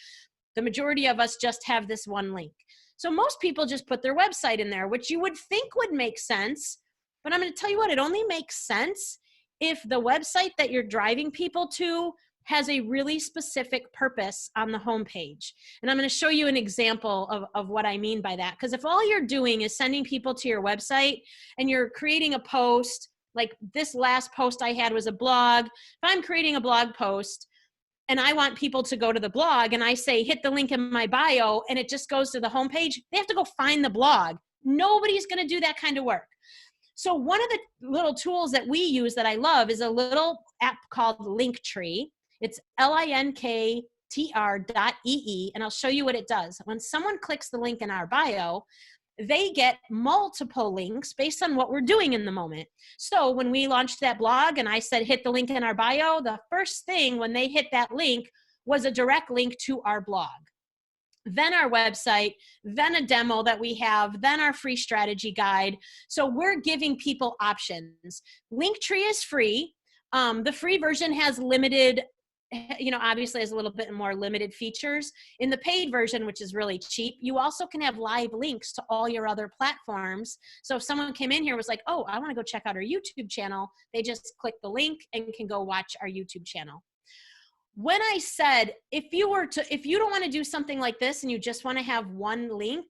The majority of us just have this one link. So most people just put their website in there, which you would think would make sense. But I'm going to tell you what, it only makes sense if the website that you're driving people to has a really specific purpose on the homepage. And I'm going to show you an example of what I mean by that. Because if all you're doing is sending people to your website and you're creating a post, like this last post I had was a blog. If I'm creating a blog post and I want people to go to the blog and I say, hit the link in my bio, and it just goes to the homepage, they have to go find the blog. Nobody's going to do that kind of work. So one of the little tools that we use that I love is a little app called Linktree. It's linktr.ee, and I'll show you what it does. When someone clicks the link in our bio, they get multiple links based on what we're doing in the moment. So when we launched that blog and I said, hit the link in our bio, the first thing when they hit that link was a direct link to our blog. Then our website, then a demo that we have, then our free strategy guide. So we're giving people options. Linktree is free. The free version has limited, obviously has a little bit more limited features. In the paid version, which is really cheap, you also can have live links to all your other platforms. So if someone came in here and was like, oh, I want to go check out our YouTube channel, they just click the link and can go watch our YouTube channel. When I said, if you don't want to do something like this and you just want to have one link,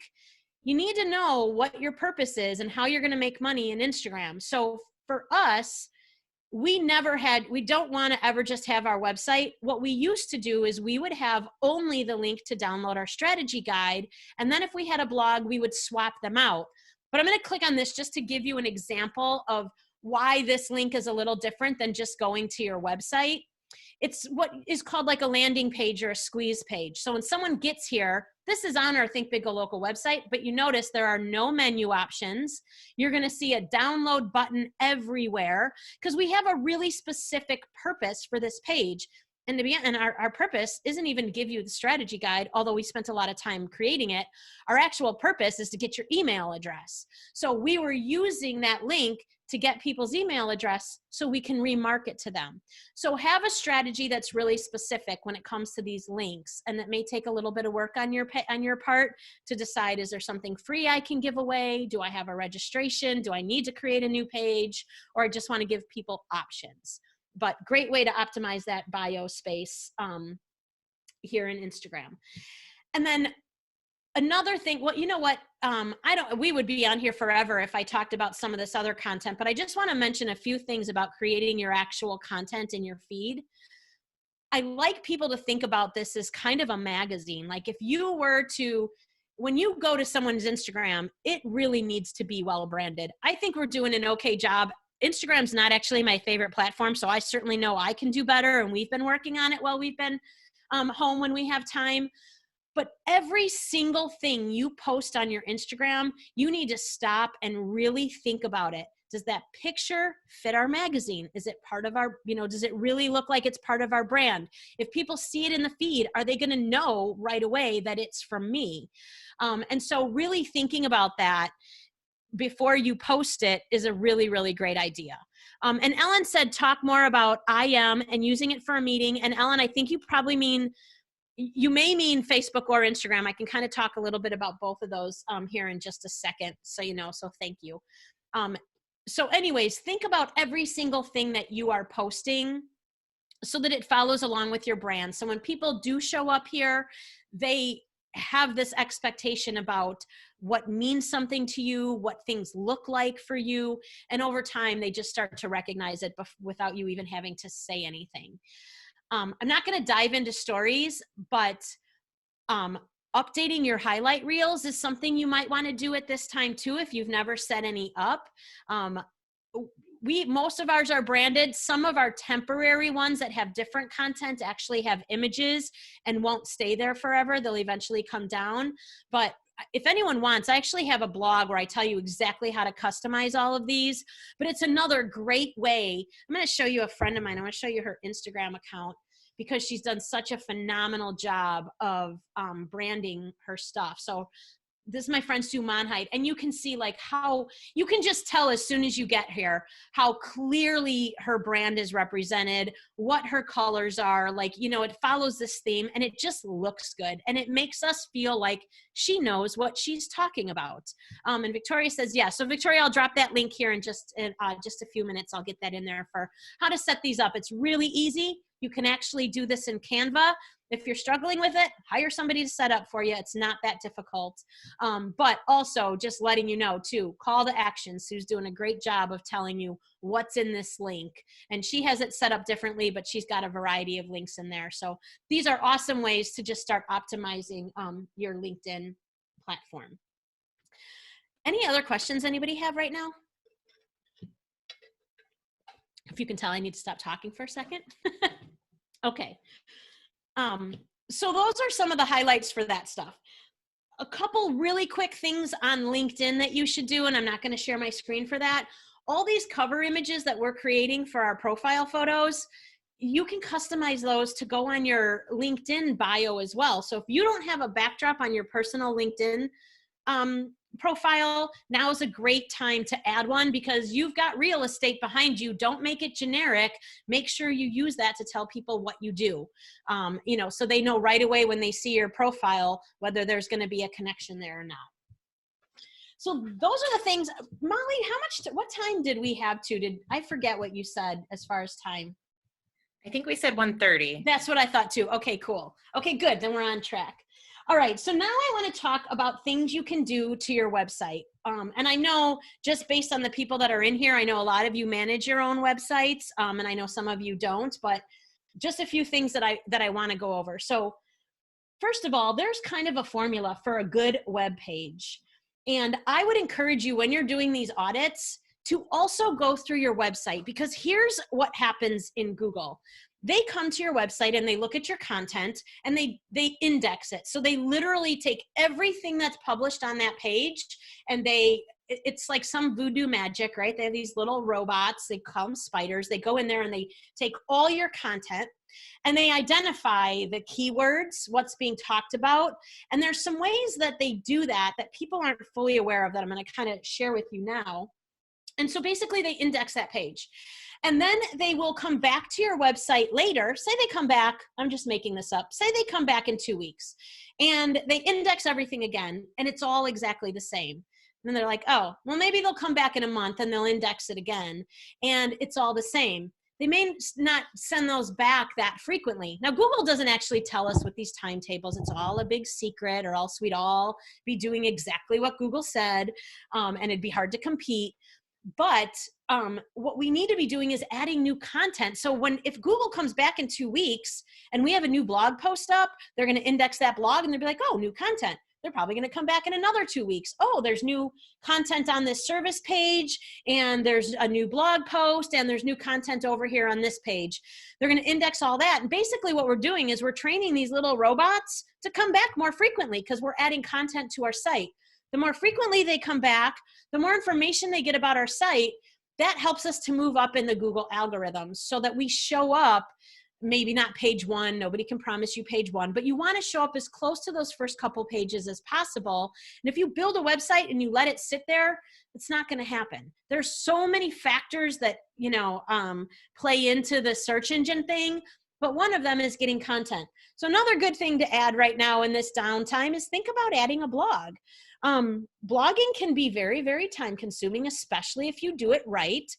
you need to know what your purpose is and how you're going to make money in Instagram. So for us, we don't want to ever just have our website. What we used to do is we would have only the link to download our strategy guide. And then if we had a blog, we would swap them out. But I'm going to click on this just to give you an example of why this link is a little different than just going to your website. It's what is called like a landing page or a squeeze page. So when someone gets here, this is on our Think Big Go Local website, but you notice there are no menu options. You're going to see a download button everywhere because we have a really specific purpose for this page. And our purpose isn't even to give you the strategy guide, although we spent a lot of time creating it. Our actual purpose is to get your email address. So we were using that link to get people's email address so we can remarket to them. So have a strategy that's really specific when it comes to these links, and that may take a little bit of work on your part to decide, is there something free I can give away? Do I have a registration? Do I need to create a new page? Or I just want to give people options? But great way to optimize that bio space here in Instagram. And then another thing, well, you know what? We would be on here forever if I talked about some of this other content, but I just want to mention a few things about creating your actual content in your feed. I like people to think about this as kind of a magazine. Like if you were to, when you go to someone's Instagram, it really needs to be well branded. I think we're doing an okay job. Instagram's not actually my favorite platform, so I certainly know I can do better, and we've been working on it while we've been home when we have time. But every single thing you post on your Instagram, you need to stop and really think about it. Does that picture fit our magazine? Is it part of our, does it really look like it's part of our brand? If people see it in the feed, are they going to know right away that it's from me? And so really thinking about that before you post it is a really, really great idea. And Ellen said, talk more about I am and using it for a meeting. And Ellen, I think you may mean Facebook or Instagram. I can kind of talk a little bit about both of those here in just a second. So, so thank you. So anyways, think about every single thing that you are posting so that it follows along with your brand. So when people do show up here, they have this expectation about what means something to you, what things look like for you. And over time, they just start to recognize it without you even having to say anything. I'm not going to dive into stories, but updating your highlight reels is something you might want to do at this time too if you've never set any up. Most of ours are branded. Some of our temporary ones that have different content actually have images and won't stay there forever. They'll eventually come down. But if anyone wants, I actually have a blog where I tell you exactly how to customize all of these, but it's another great way. I'm going to show you a friend of mine. I'm going to show you her Instagram account because she's done such a phenomenal job of branding her stuff. So this is my friend Sue Monheit, and you can see like how you can just tell as soon as you get here how clearly her brand is represented, what her colors are, like, it follows this theme and it just looks good and it makes us feel like she knows what she's talking about. And Victoria says, yeah. So Victoria, I'll drop that link here in just a few minutes. I'll get that in there for how to set these up. It's really easy. You can actually do this in Canva. If you're struggling with it, hire somebody to set up for you. It's not that difficult. But also just letting you know too, call to action. Sue's doing a great job of telling you what's in this link. And she has it set up differently, but she's got a variety of links in there. So these are awesome ways to just start optimizing your LinkedIn platform. Any other questions anybody have right now? If you can tell, I need to stop talking for a second. Okay. So those are some of the highlights for that stuff. A couple really quick things on LinkedIn that you should do, and I'm not going to share my screen for that. All these cover images that we're creating for our profile photos, you can customize those to go on your LinkedIn bio as well. So if you don't have a backdrop on your personal LinkedIn profile, now is a great time to add one because you've got real estate behind you. Don't make it generic. Make sure you use that to tell people what you do, so they know right away when they see your profile whether there's going to be a connection there or not. So those are the things. Molly, what time did we have I forget what you said as far as time. I think we said 1:30. That's what I thought too. Okay, cool. Okay, good. Then we're on track. All right, so now I want to talk about things you can do to your website. And I know just based on the people that are in here, I know a lot of you manage your own websites, and I know some of you don't, but just a few things that I want to go over. So first of all, there's kind of a formula for a good web page. And I would encourage you when you're doing these audits to also go through your website, because here's what happens in Google. They come to your website and they look at your content and they index it. So they literally take everything that's published on that page and it's like some voodoo magic, right? They have these little robots, they call them spiders. They go in there and they take all your content and they identify the keywords, what's being talked about. And there's some ways that they do that people aren't fully aware of that I'm going to kind of share with you now. And so basically they index that page. And then they will come back to your website later. Say they come back, I'm just making this up. Say they come back in 2 weeks and they index everything again and it's all exactly the same. And then they're like, oh, well, maybe they'll come back in a month and they'll index it again and it's all the same. They may not send those back that frequently. Now, Google doesn't actually tell us with these timetables. It's all a big secret, or else we'd all be doing exactly what Google said, and it'd be hard to compete. But what we need to be doing is adding new content. So if Google comes back in 2 weeks and we have a new blog post up, they're going to index that blog and they'll be like, oh, new content. They're probably going to come back in another 2 weeks. Oh, there's new content on this service page, and there's a new blog post, and there's new content over here on this page. They're going to index all that. And basically what we're doing is we're training these little robots to come back more frequently because we're adding content to our site. The more frequently they come back, the more information they get about our site. That helps us to move up in the Google algorithms so that we show up, maybe not page one, nobody can promise you page one, but you want to show up as close to those first couple pages as possible. And if you build a website and you let it sit there, it's not going to happen. There's so many factors that, play into the search engine thing, but one of them is getting content. So another good thing to add right now in this downtime is think about adding a blog. Blogging can be very, very time consuming, especially if you do it right.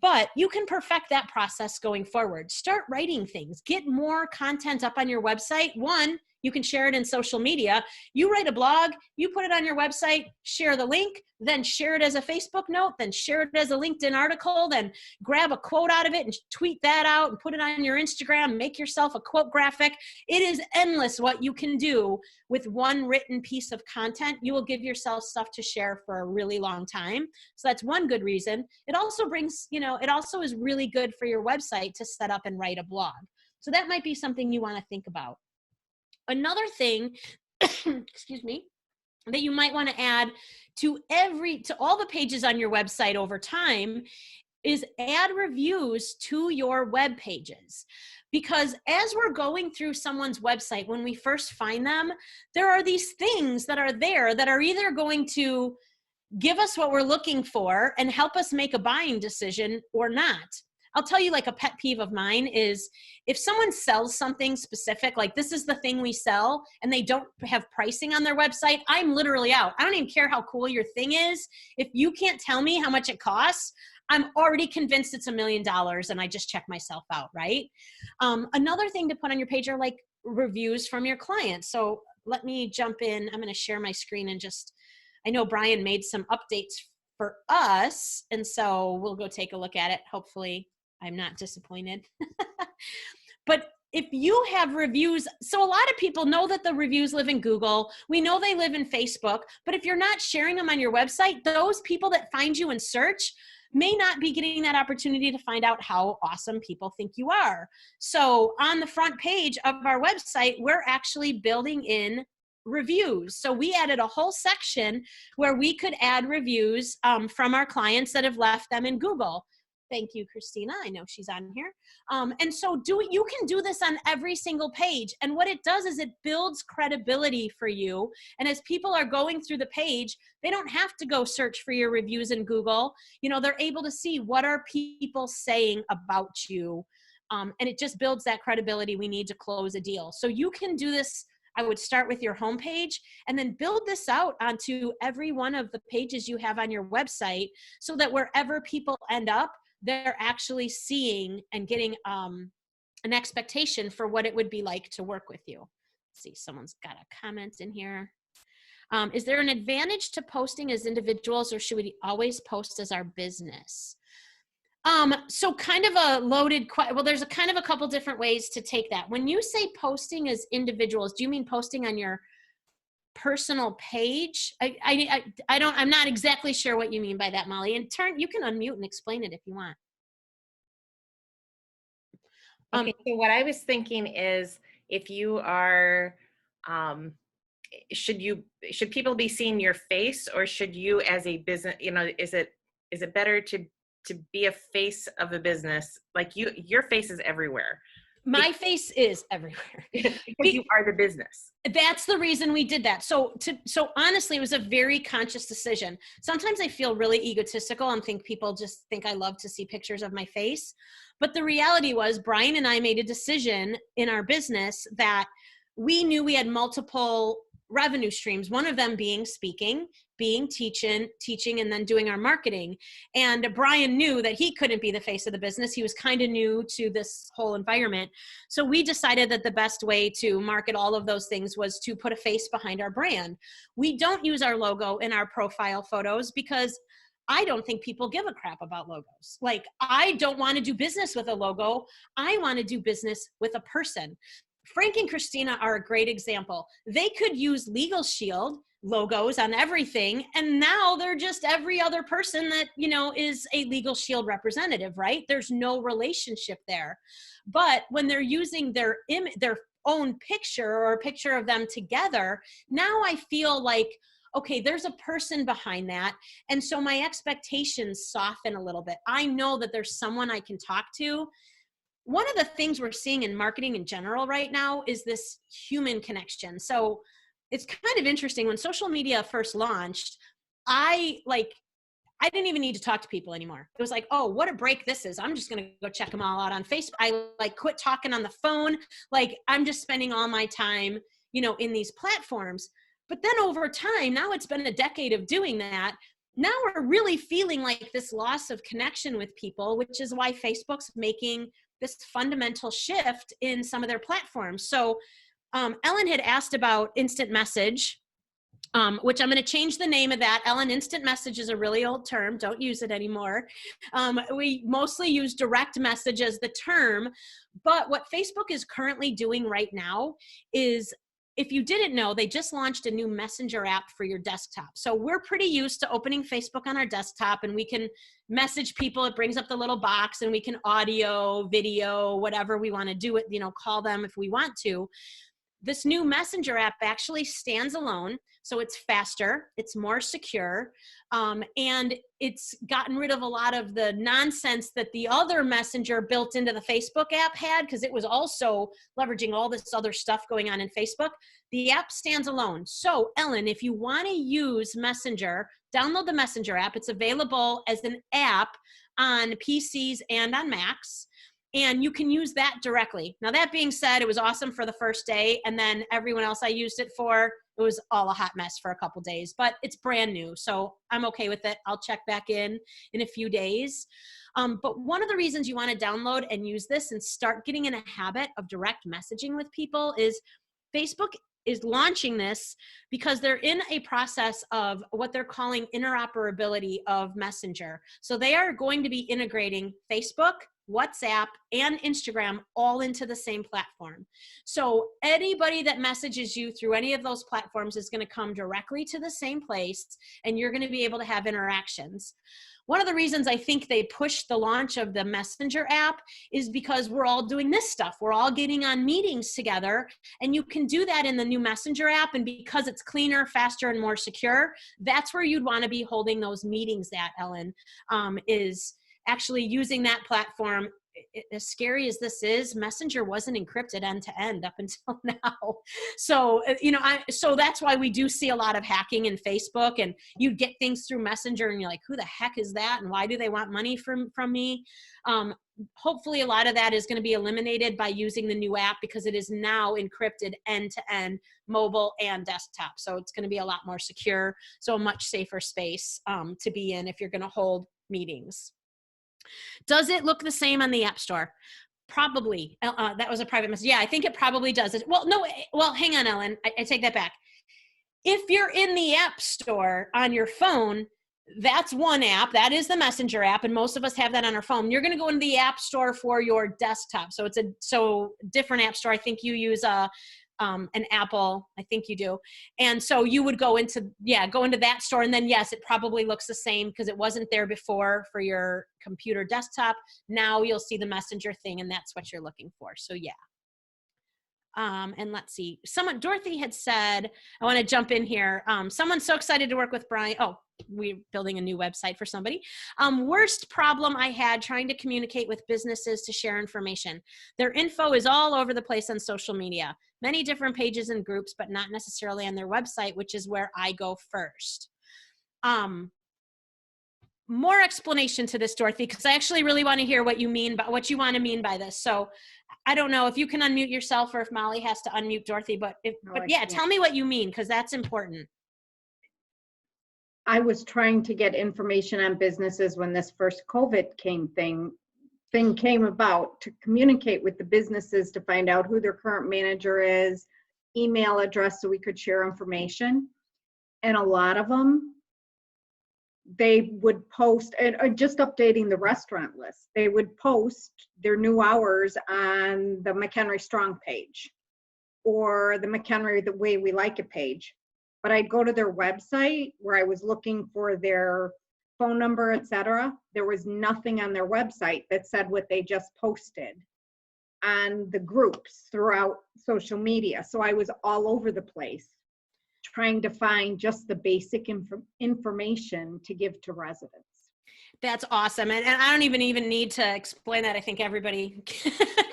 But you can perfect that process going forward. Start writing things. Get more content up on your website. One, you can share it in social media. You write a blog, you put it on your website, share the link, then share it as a Facebook note, then share it as a LinkedIn article, then grab a quote out of it and tweet that out and put it on your Instagram, make yourself a quote graphic. It is endless what you can do with one written piece of content. You will give yourself stuff to share for a really long time. So that's one good reason. It also brings, it also is really good for your website to set up and write a blog. So that might be something you want to think about. Another thing, excuse me, that you might want to add to all the pages on your website over time is add reviews to your web pages. Because as we're going through someone's website, when we first find them, there are these things that are there that are either going to give us what we're looking for and help us make a buying decision or not. I'll tell you, like, a pet peeve of mine is if someone sells something specific, like this is the thing we sell, and they don't have pricing on their website, I'm literally out. I don't even care how cool your thing is. If you can't tell me how much it costs, I'm already convinced it's $1 million and I just check myself out, right? Another thing to put on your page are like reviews from your clients. So let me jump in. I'm going to share my screen and I know Brian made some updates for us, and so we'll go take a look at it. Hopefully I'm not disappointed. But if you have reviews, so a lot of people know that the reviews live in Google. We know they live in Facebook, but if you're not sharing them on your website, those people that find you in search may not be getting that opportunity to find out how awesome people think you are. So on the front page of our website, we're actually building in reviews. So we added a whole section where we could add reviews from our clients that have left them in Google. Thank you, Christina. I know she's on here. And so you can do this on every single page. And what it does is it builds credibility for you. And as people are going through the page, they don't have to go search for your reviews in Google. They're able to see what are people saying about you. And it just builds that credibility we need to close a deal. So you can do this. I would start with your homepage and then build this out onto every one of the pages you have on your website so that wherever people end up, they're actually seeing and getting an expectation for what it would be like to work with you. Let's see, someone's got a comment in here. Is there an advantage to posting as individuals, or should we always post as our business? So kind of a loaded question. Well, there's a kind of a couple different ways to take that. When you say posting as individuals, do you mean posting on your personal page? I'm not exactly sure what you mean by that, Molly. You can unmute and explain it if you want. Okay, so what I was thinking is, if you are, should people be seeing your face, or should you as a business, is it better to be a face of a business? Like your face is everywhere. My face is everywhere. Because you are the business. That's the reason we did that. So honestly, it was a very conscious decision. Sometimes I feel really egotistical and think people just think I love to see pictures of my face. But the reality was Brian and I made a decision in our business that we knew we had multiple revenue streams, one of them being speaking, being teaching, and then doing our marketing. And Brian knew that he couldn't be the face of the business. He was kind of new to this whole environment. So we decided that the best way to market all of those things was to put a face behind our brand. We don't use our logo in our profile photos because I don't think people give a crap about logos. Like, I don't want to do business with a logo. I want to do business with a person. Frank and Christina are a great example. They could use Legal Shield logos on everything, and now they're just every other person that, you know, is a Legal Shield representative, right? There's no relationship there. But when they're using their own picture or a picture of them together, now I feel like, okay, there's a person behind that. And so my expectations soften a little bit. I know that there's someone I can talk to. One of the things we're seeing in marketing in general right now is this human connection. So it's kind of interesting. When social media first launched, I didn't even need to talk to people anymore. It was like, oh, what a break this is. I'm just going to go check them all out on Facebook. I quit talking on the phone. Like, I'm just spending all my time, you know, in these platforms. But then over time, now it's been a decade of doing that. Now we're really feeling like this loss of connection with people, which is why Facebook's making this fundamental shift in some of their platforms. So Ellen had asked about instant message, which I'm going to change the name of that. Ellen, instant message is a really old term. Don't use it anymore. We mostly use direct message as the term. But what Facebook is currently doing right now is, if you didn't know, they just launched a new messenger app for your desktop. So we're pretty used to opening Facebook on our desktop, and we can message people. It brings up the little box, and we can audio, video, whatever we want to do it, you know, call them if we want to. This new messenger app actually stands alone. So it's faster, it's more secure, and it's gotten rid of a lot of the nonsense that the other messenger built into the Facebook app had, because it was also leveraging all this other stuff going on in Facebook. The app stands alone. So Ellen, if you want to use Messenger, download the Messenger app. It's available as an app on PCs and on Macs. And you can use that directly. Now, that being said, it was awesome for the first day. And then everyone else I used it for, it was all a hot mess for a couple days. But it's brand new, so I'm okay with it. I'll check back in a few days. But one of the reasons you want to download and use this and start getting in a habit of direct messaging with people is Facebook is launching this because they're in a process of what they're calling interoperability of Messenger. So they are going to be integrating Facebook, WhatsApp, and Instagram all into the same platform. So anybody that messages you through any of those platforms is going to come directly to the same place, and you're going to be able to have interactions. One of the reasons I think they pushed the launch of the Messenger app is because we're all doing this stuff. We're all getting on meetings together, and you can do that in the new Messenger app. And because it's cleaner, faster, and more secure, that's where you'd want to be holding those meetings at, Ellen, is actually using that platform. As scary as this is, Messenger wasn't encrypted end to end up until now. So, you know, so that's why we do see a lot of hacking in Facebook, and you get things through Messenger and you're like, who the heck is that? And why do they want money from me? Hopefully a lot of that is going to be eliminated by using the new app, because it is now encrypted end to end, mobile and desktop. So it's going to be a lot more secure. So a much safer space to be in if you're going to hold meetings. Does it look the same on the App Store? Probably. That was a private message. Yeah, I think it probably does. Well, no, well, hang on, Ellen. I take that back. If you're in the App Store on your phone, that's one app. That is the Messenger app, and most of us have that on our phone. You're going to go into the App Store for your desktop. So it's a different App Store. I think you use an Apple, I think you do. And so you would go into that store, and then yes, it probably looks the same because it wasn't there before for your computer desktop. Now you'll see the Messenger thing, and that's what you're looking for. So yeah. And let's see, Dorothy had said, I want to jump in here. Someone's so excited to work with Brian. Oh, we're building a new website for somebody. Worst problem I had trying to communicate with businesses to share information. Their info is all over the place on social media, many different pages and groups, but not necessarily on their website, which is where I go first. More explanation to this, Dorothy, because I actually really want to hear what you mean by this. So I don't know if you can unmute yourself or if Molly has to unmute Dorothy, but yeah, tell me what you mean, because that's important. I was trying to get information on businesses when this first COVID thing came about, to communicate with the businesses to find out who their current manager is, email address so we could share information. And a lot of them, they would post, and just updating the restaurant list, they would post their new hours on the McHenry Strong page or the McHenry The Way We Like It page. But I'd go to their website where I was looking for their phone number, etc. There was nothing on their website that said what they just posted on the groups throughout social media. So I was all over the place trying to find just the basic information to give to residents. That's awesome. And I don't even need to explain that. I think everybody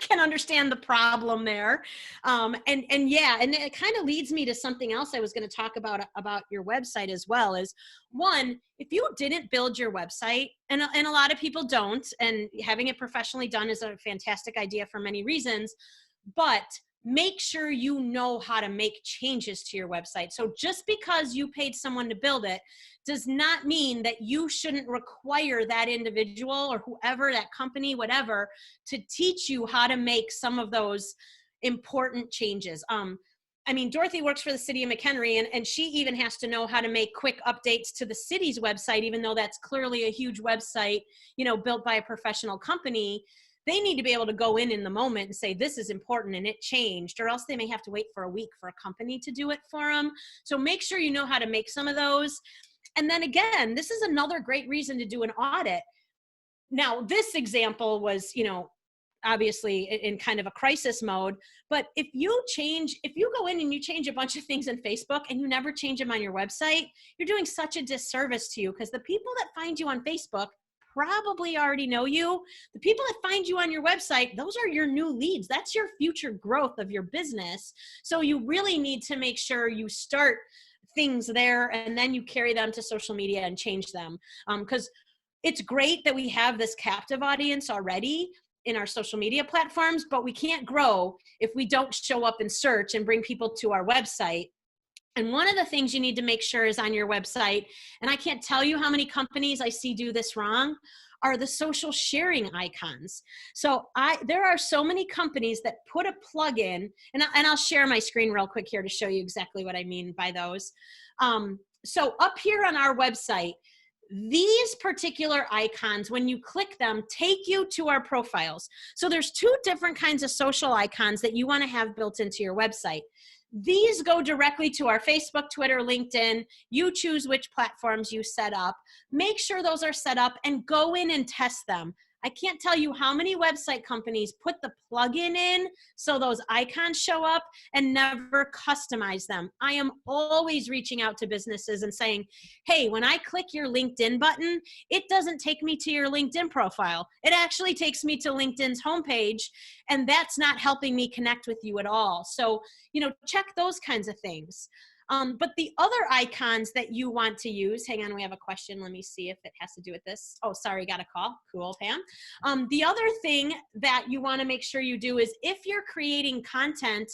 can understand the problem there. And it kind of leads me to something else I was going to talk about your website as well. Is one, if you didn't build your website, and a lot of people don't, and having it professionally done is a fantastic idea for many reasons, but make sure you know how to make changes to your website. So just because you paid someone to build it does not mean that you shouldn't require that individual or whoever, that company, whatever, to teach you how to make some of those important changes. I mean, Dorothy works for the city of McHenry, and she even has to know how to make quick updates to the city's website, even though that's clearly a huge website, built by a professional company. They need to be able to go in the moment and say, this is important and it changed, or else they may have to wait for a week for a company to do it for them. So make sure you know how to make some of those. And then again, this is another great reason to do an audit. Now, this example was, obviously in kind of a crisis mode, but if you go in and you change a bunch of things in Facebook and you never change them on your website, you're doing such a disservice to you, because the people that find you on Facebook probably already know you. The people that find you on your website, those are your new leads. That's your future growth of your business. So you really need to make sure you start things there and then you carry them to social media and change them. Because it's great that we have this captive audience already in our social media platforms, but we can't grow if we don't show up in search and bring people to our website. And one of the things you need to make sure is on your website, and I can't tell you how many companies I see do this wrong, are the social sharing icons. So there are so many companies that put a plug-in, and I'll share my screen real quick here to show you exactly what I mean by those. So up here on our website, these particular icons, when you click them, take you to our profiles. So there's two different kinds of social icons that you want to have built into your website. These go directly to our Facebook, Twitter, LinkedIn. You choose which platforms you set up. Make sure those are set up and go in and test them. I can't tell you how many website companies put the plugin in so those icons show up and never customize them. I am always reaching out to businesses and saying, hey, when I click your LinkedIn button, it doesn't take me to your LinkedIn profile. It actually takes me to LinkedIn's homepage, and that's not helping me connect with you at all. So, check those kinds of things. But the other icons that you want to use, hang on, we have a question. Let me see if it has to do with this. Oh, sorry, got a call. Cool, Pam. The other thing that you want to make sure you do is if you're creating content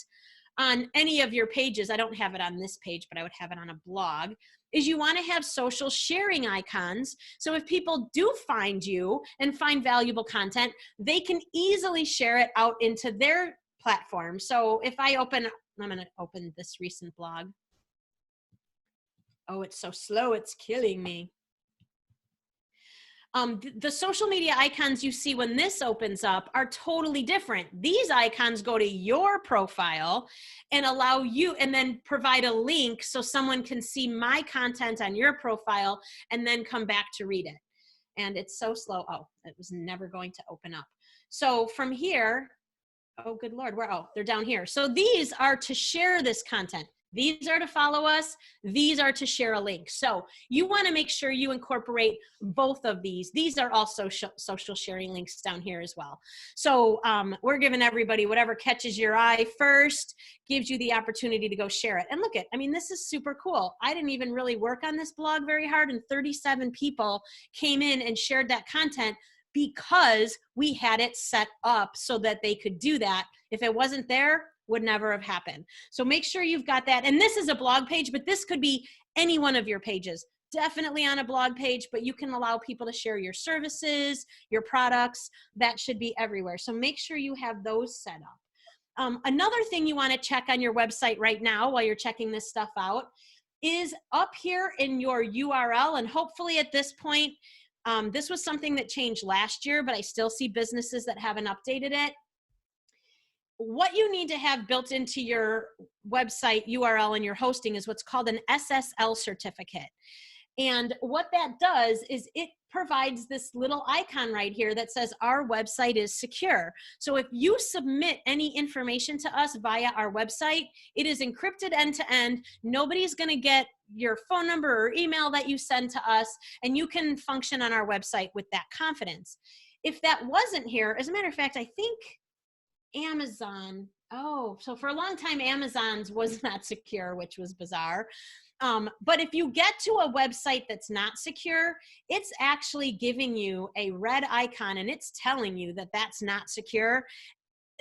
on any of your pages, I don't have it on this page, but I would have it on a blog, is you want to have social sharing icons. So if people do find you and find valuable content, they can easily share it out into their platform. So if I'm going to open this recent blog. Oh, it's so slow. It's killing me. The social media icons you see when this opens up are totally different. These icons go to your profile and allow you, and then provide a link so someone can see my content on your profile and then come back to read it. And it's so slow. Oh, it was never going to open up. So from here, oh, good Lord, they're down here. So these are to share this content. These are to follow us. These are to share a link. So you want to make sure you incorporate both of these. These are also social sharing links down here as well. So we're giving everybody whatever catches your eye first, gives you the opportunity to go share it. And look at, I mean, this is super cool. I didn't even really work on this blog very hard, and 37 people came in and shared that content because we had it set up so that they could do that. If it wasn't there, would never have happened. So make sure you've got that. And this is a blog page, but this could be any one of your pages. Definitely on a blog page, but you can allow people to share your services, your products. That should be everywhere. So make sure you have those set up. Another thing you want to check on your website right now while you're checking this stuff out is up here in your URL. And hopefully at this point, this was something that changed last year, but I still see businesses that haven't updated it. What you need to have built into your website URL and your hosting is what's called an SSL certificate. And what that does is it provides this little icon right here that says our website is secure. So if you submit any information to us via our website, it is encrypted end to end. Nobody's going to get your phone number or email that you send to us, and you can function on our website with that confidence. If that wasn't here, as a matter of fact, I think Amazon, so for a long time, Amazon's was not secure, which was bizarre. But if you get to a website that's not secure, it's actually giving you a red icon and it's telling you that that's not secure.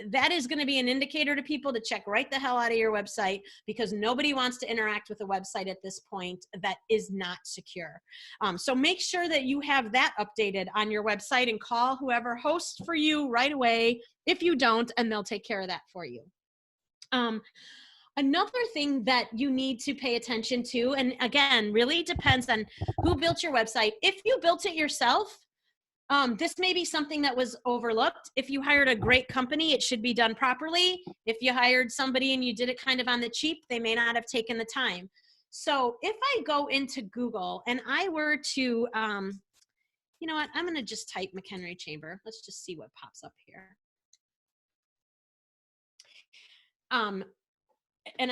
That is going to be an indicator to people to check right the hell out of your website, because nobody wants to interact with a website at this point that is not secure. So make sure that you have that updated on your website and call whoever hosts for you right away if you don't, and they'll take care of that for you. Another thing that you need to pay attention to, and again, really depends on who built your website. If you built it yourself, this may be something that was overlooked. If you hired a great company, it should be done properly. If you hired somebody and you did it kind of on the cheap, they may not have taken the time. So if I go into Google and I were to, you know what, I'm going to just type McHenry Chamber. Let's just see what pops up here. And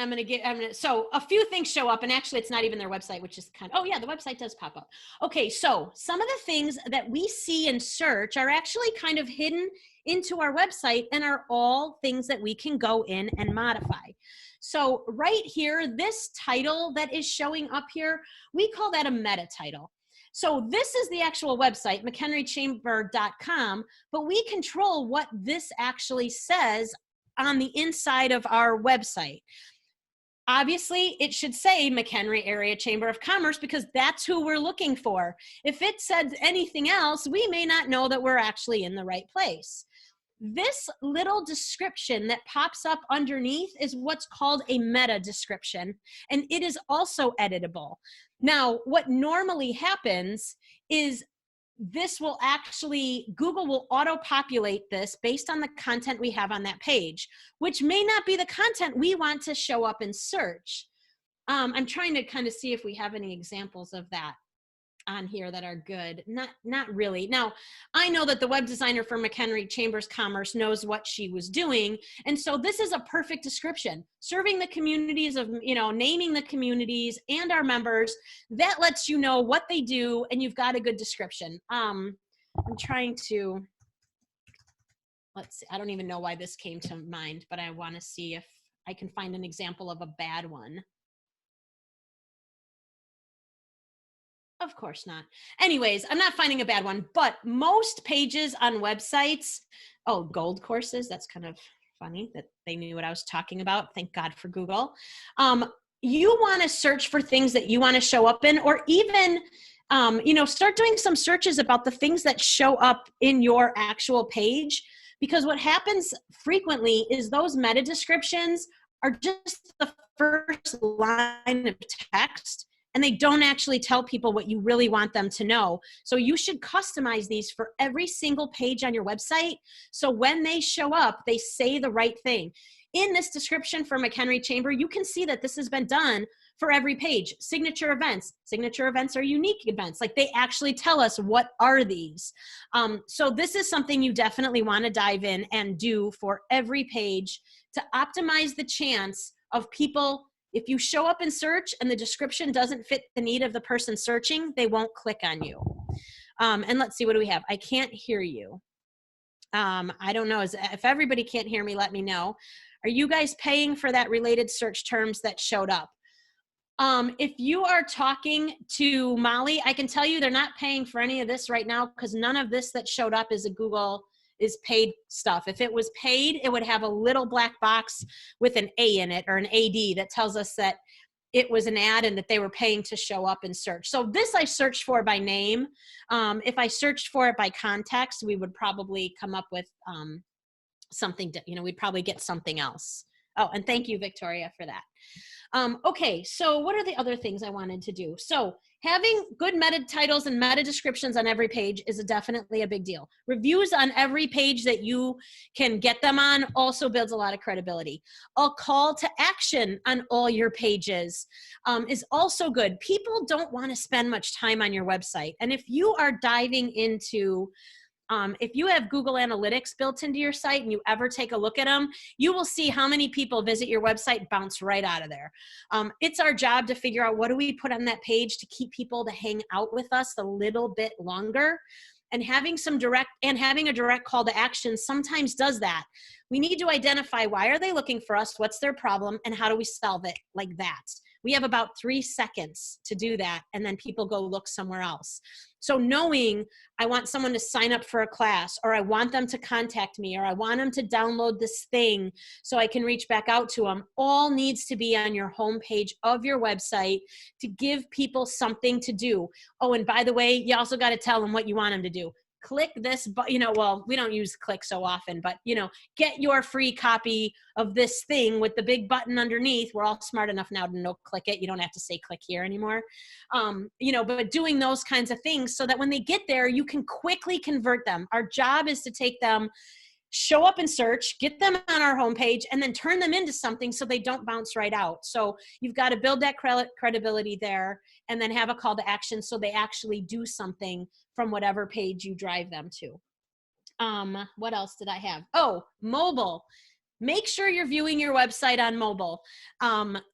so a few things show up, and actually it's not even their website, which is oh yeah, the website does pop up. Okay, so some of the things that we see in search are actually kind of hidden into our website and are all things that we can go in and modify. So right here, this title that is showing up here, we call that a meta title. So this is the actual website, mchenrychamber.com, but we control what this actually says on the inside of our website. Obviously, it should say McHenry Area Chamber of Commerce, because that's who we're looking for. If it said anything else, we may not know that we're actually in the right place. This little description that pops up underneath is what's called a meta description, and it is also editable. Now, what normally happens is this will actually, Google will auto-populate this based on the content we have on that page, which may not be the content we want to show up in search. I'm trying to kind of see if we have any examples of that on here that are good. Not really. Now, I know that the web designer for McHenry Chambers Commerce knows what she was doing. And so this is a perfect description. Serving the communities of, naming the communities and our members, that lets you know what they do, and you've got a good description. I'm trying to, let's see, I don't even know why this came to mind, but I want to see if I can find an example of a bad one. Of course not. Anyways, I'm not finding a bad one, but most pages on websites, gold courses, that's kind of funny that they knew what I was talking about. Thank God for Google. You want to search for things that you want to show up in, or even, start doing some searches about the things that show up in your actual page, because what happens frequently is those meta descriptions are just the first line of text, and they don't actually tell people what you really want them to know. So you should customize these for every single page on your website, so when they show up, they say the right thing. In this description for McHenry Chamber, you can see that this has been done for every page. Signature events. Signature events are unique events. Like, they actually tell us what are these. So this is something you definitely want to dive in and do for every page to optimize the chance of people If you show up in search and the description doesn't fit the need of the person searching, they won't click on you. And let's see, what do we have? I can't hear you. I don't know. If everybody can't hear me, let me know. Are you guys paying for that related search terms that showed up? If you are talking to Molly, I can tell you they're not paying for any of this right now, because none of this that showed up is is paid stuff. If it was paid, it would have a little black box with an A in it, or an AD, that tells us that it was an ad and that they were paying to show up in search. So this I searched for by name. If I searched for it by context, we would probably come up with something, we'd probably get something else. Oh, and thank you, Victoria, for that. Okay, so what are the other things I wanted to do? So having good meta titles and meta descriptions on every page is definitely a big deal. Reviews on every page that you can get them on also builds a lot of credibility. A call to action on all your pages is also good. People don't want to spend much time on your website. And if you are diving into if you have Google Analytics built into your site and you ever take a look at them, you will see how many people visit your website, bounce right out of there. It's our job to figure out, what do we put on that page to keep people to hang out with us a little bit longer. And having a direct call to action sometimes does that. We need to identify, why are they looking for us? What's their problem? And how do we solve it like that? We have about 3 seconds to do that, and then people go look somewhere else. So knowing, I want someone to sign up for a class, or I want them to contact me, or I want them to download this thing so I can reach back out to them, all needs to be on your homepage of your website to give people something to do. Oh, and by the way, you also got to tell them what you want them to do. Click this, but well, we don't use click so often, but get your free copy of this thing with the big button underneath. We're all smart enough now to know click it. You don't have to say click here anymore. But doing those kinds of things so that when they get there, you can quickly convert them. Our job is to take them, show up in search, get them on our homepage, and then turn them into something so they don't bounce right out. So you've got to build that credibility there, and then have a call to action so they actually do something from whatever page you drive them to. What else did I have? Oh, mobile. Make sure you're viewing your website on mobile.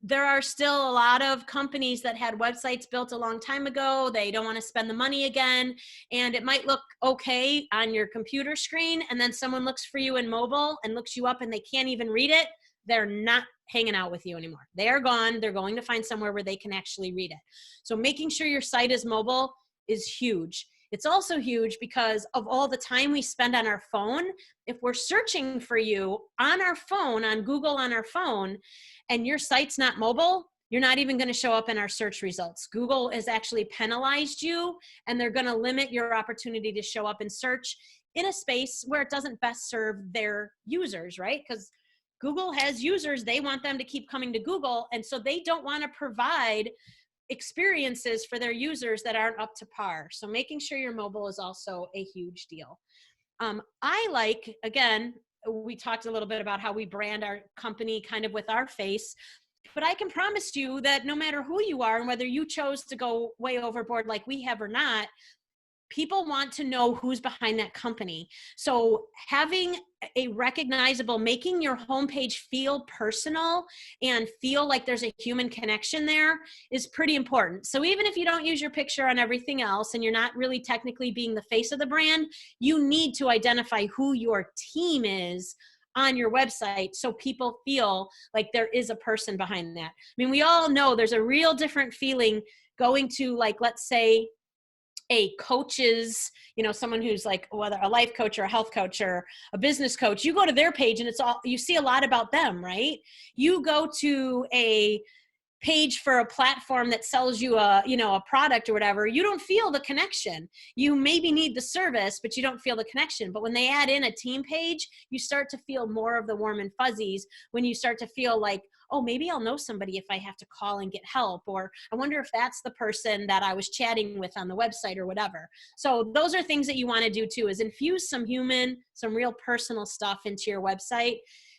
There are still a lot of companies that had websites built a long time ago. They don't want to spend the money again. And it might look okay on your computer screen, and then someone looks for you in mobile and looks you up and they can't even read it. They're not hanging out with you anymore. They are gone. They're going to find somewhere where they can actually read it. So making sure your site is mobile is huge. It's also huge because of all the time we spend on our phone. If we're searching for you on our phone, on Google on our phone, and your site's not mobile, you're not even going to show up in our search results. Google has actually penalized you, and they're going to limit your opportunity to show up in search in a space where it doesn't best serve their users, right? Because Google has users, they want them to keep coming to Google, and so they don't want to provide experiences for their users that aren't up to par. So making sure your mobile is also a huge deal. Again, we talked a little bit about how we brand our company kind of with our face, but I can promise you that no matter who you are and whether you chose to go way overboard like we have or not, people want to know who's behind that company. So having a recognizable, making your homepage feel personal and feel like there's a human connection there is pretty important. So even if you don't use your picture on everything else and you're not really technically being the face of the brand, you need to identify who your team is on your website so people feel like there is a person behind that. I mean, we all know there's a real different feeling going to, like, let's say, a coach's, someone who's like, whether a life coach or a health coach or a business coach, you go to their page and you see a lot about them, right? You go to a page for a platform that sells you a product or whatever, you don't feel the connection. You maybe need the service, but you don't feel the connection. But when they add in a team page, you start to feel more of the warm and fuzzies, when you start to feel like, oh, maybe I'll know somebody if I have to call and get help, or I wonder if that's the person that I was chatting with on the website or whatever. So those are things that you want to do too, is infuse some real personal stuff into your website,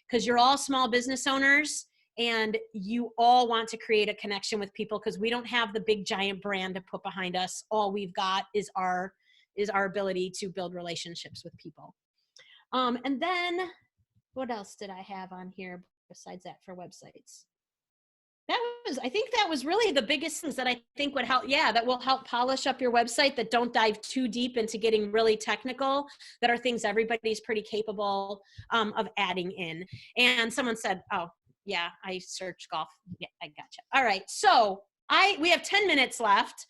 because you're all small business owners and you all want to create a connection with people, because we don't have the big giant brand to put behind us. All we've got is our ability to build relationships with people. And then what else did I have on here besides that for websites? That I think that was really the biggest things that I think would help. Yeah, that will help polish up your website, that don't dive too deep into getting really technical, that are things everybody's pretty capable of adding in. And someone said, oh, yeah, I searched golf. Yeah, I gotcha. All right. So we have 10 minutes left.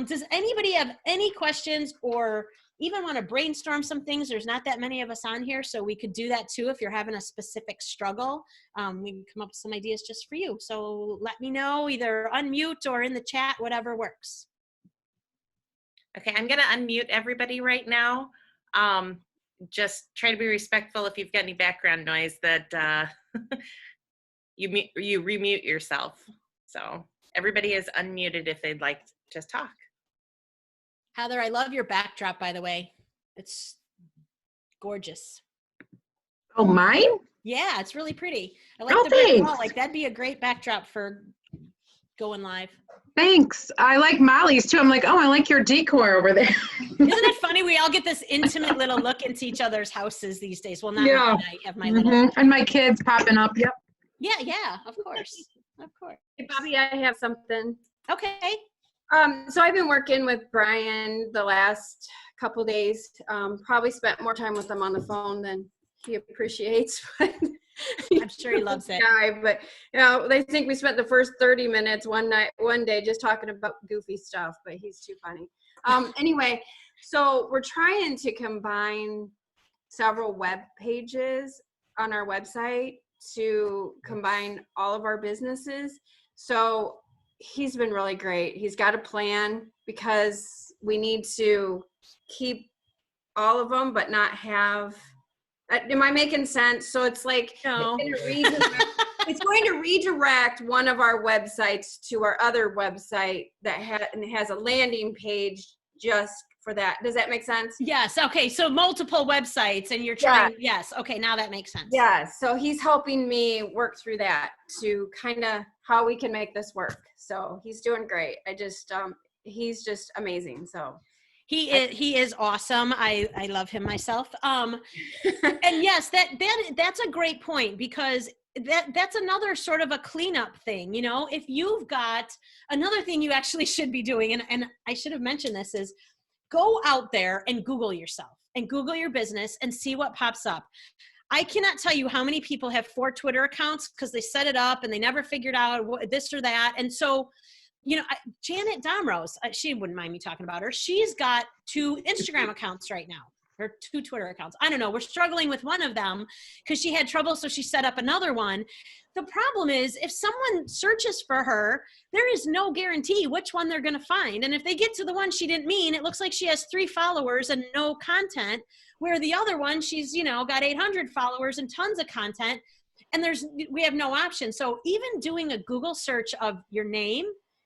Does anybody have any questions or even want to brainstorm some things? There's not that many of us on here, so we could do that too. If you're having a specific struggle, we can come up with some ideas just for you. So let me know, either unmute or in the chat, whatever works. Okay, I'm gonna unmute everybody right now. Just try to be respectful. If you've got any background noise, that you remute yourself. So everybody is unmuted if they'd like to talk. Heather, I love your backdrop, by the way. It's gorgeous. Oh, mine? Yeah, it's really pretty. I like Oh, the brick thanks. wall. Like, that'd be a great backdrop for going live. Thanks. I like Molly's too. I'm like, oh, I like your decor over there. Isn't it funny? We all get this intimate little look into each other's houses these days. Well, not Yeah. mine. I have my little. Mhm. And my kids popping up. Yep. Yeah, of course. Of course. Hey, Bobbi, I have something. Okay. So I've been working with Brian the last couple days. Probably spent more time with him on the phone than he appreciates. I'm sure he loves it. But you know, they think we spent the first 30 minutes one day just talking about goofy stuff, but he's too funny. Anyway, so we're trying to combine several web pages on our website to combine all of our businesses. So he's been really great. He's got a plan because we need to keep all of them, but not have. Am I making sense? So it's like No. it's going to redirect one of our websites to our other website that has a landing page just for that. Does that make sense? Yes. Okay. So multiple websites and you're trying. Yes. Okay. Now that makes sense. Yeah. So he's helping me work through that to kind of how we can make this work. So he's doing great. He's just amazing. So He is awesome. I love him myself. And yes, that's a great point, because that's another sort of a cleanup thing. You know, if you've got another thing you actually should be doing, and I should have mentioned this, is go out there and Google yourself and Google your business and see what pops up. I cannot tell you how many people have 4 Twitter accounts because they set it up and they never figured out this or that. And so, you know, Janet Domrose, she wouldn't mind me talking about her. She's got 2 Instagram accounts right now, or 2 Twitter accounts. I don't know. We're struggling with one of them because she had trouble, so she set up another one. The problem is, if someone searches for her, there is no guarantee which one they're going to find. And if they get to the one she didn't mean, it looks like she has 3 followers and no content, where the other one, she's, you know, got 800 followers and tons of content, and we have no option. So even doing a Google search of your name,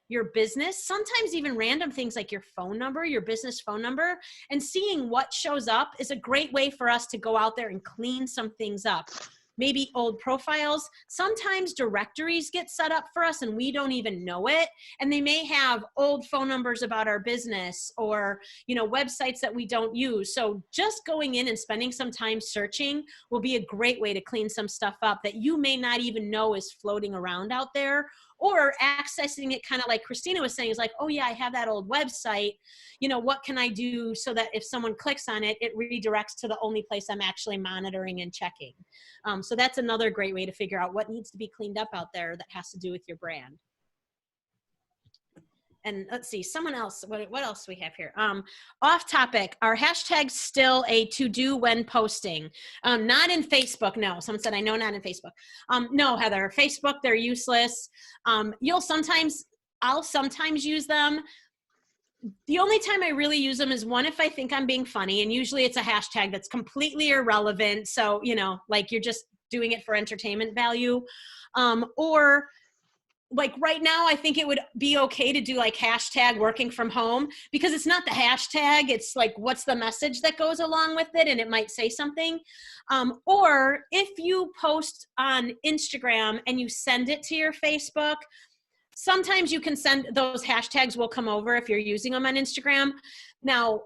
your business, sometimes even random things like your phone number, your business phone number, and seeing what shows up is a great way for us to go out there and clean some things up. Maybe old profiles. Sometimes directories get set up for us and we don't even know it. And they may have old phone numbers about our business, or, you know, websites that we don't use. So just going in and spending some time searching will be a great way to clean some stuff up that you may not even know is floating around out there. Or accessing it, kind of like Christina was saying, is like, oh yeah, I have that old website. You know, what can I do so that if someone clicks on it, it redirects to the only place I'm actually monitoring and checking. So that's another great way to figure out what needs to be cleaned up out there that has to do with your brand. And let's see, someone else, what else do we have here? Off topic, are hashtags still a to-do when posting? Not in Facebook, no. Someone said, I know, not in Facebook. No, Heather, Facebook, they're useless. I'll sometimes use them. The only time I really use them is one, if I think I'm being funny, and usually it's a hashtag that's completely irrelevant. So, you know, like you're just doing it for entertainment value. Or like right now, I think it would be okay to do like hashtag working from home, because it's not the hashtag. It's like, what's the message that goes along with it? And it might say something. Or if you post on Instagram and you send it to your Facebook, sometimes you can send those hashtags will come over if you're using them on Instagram. Now,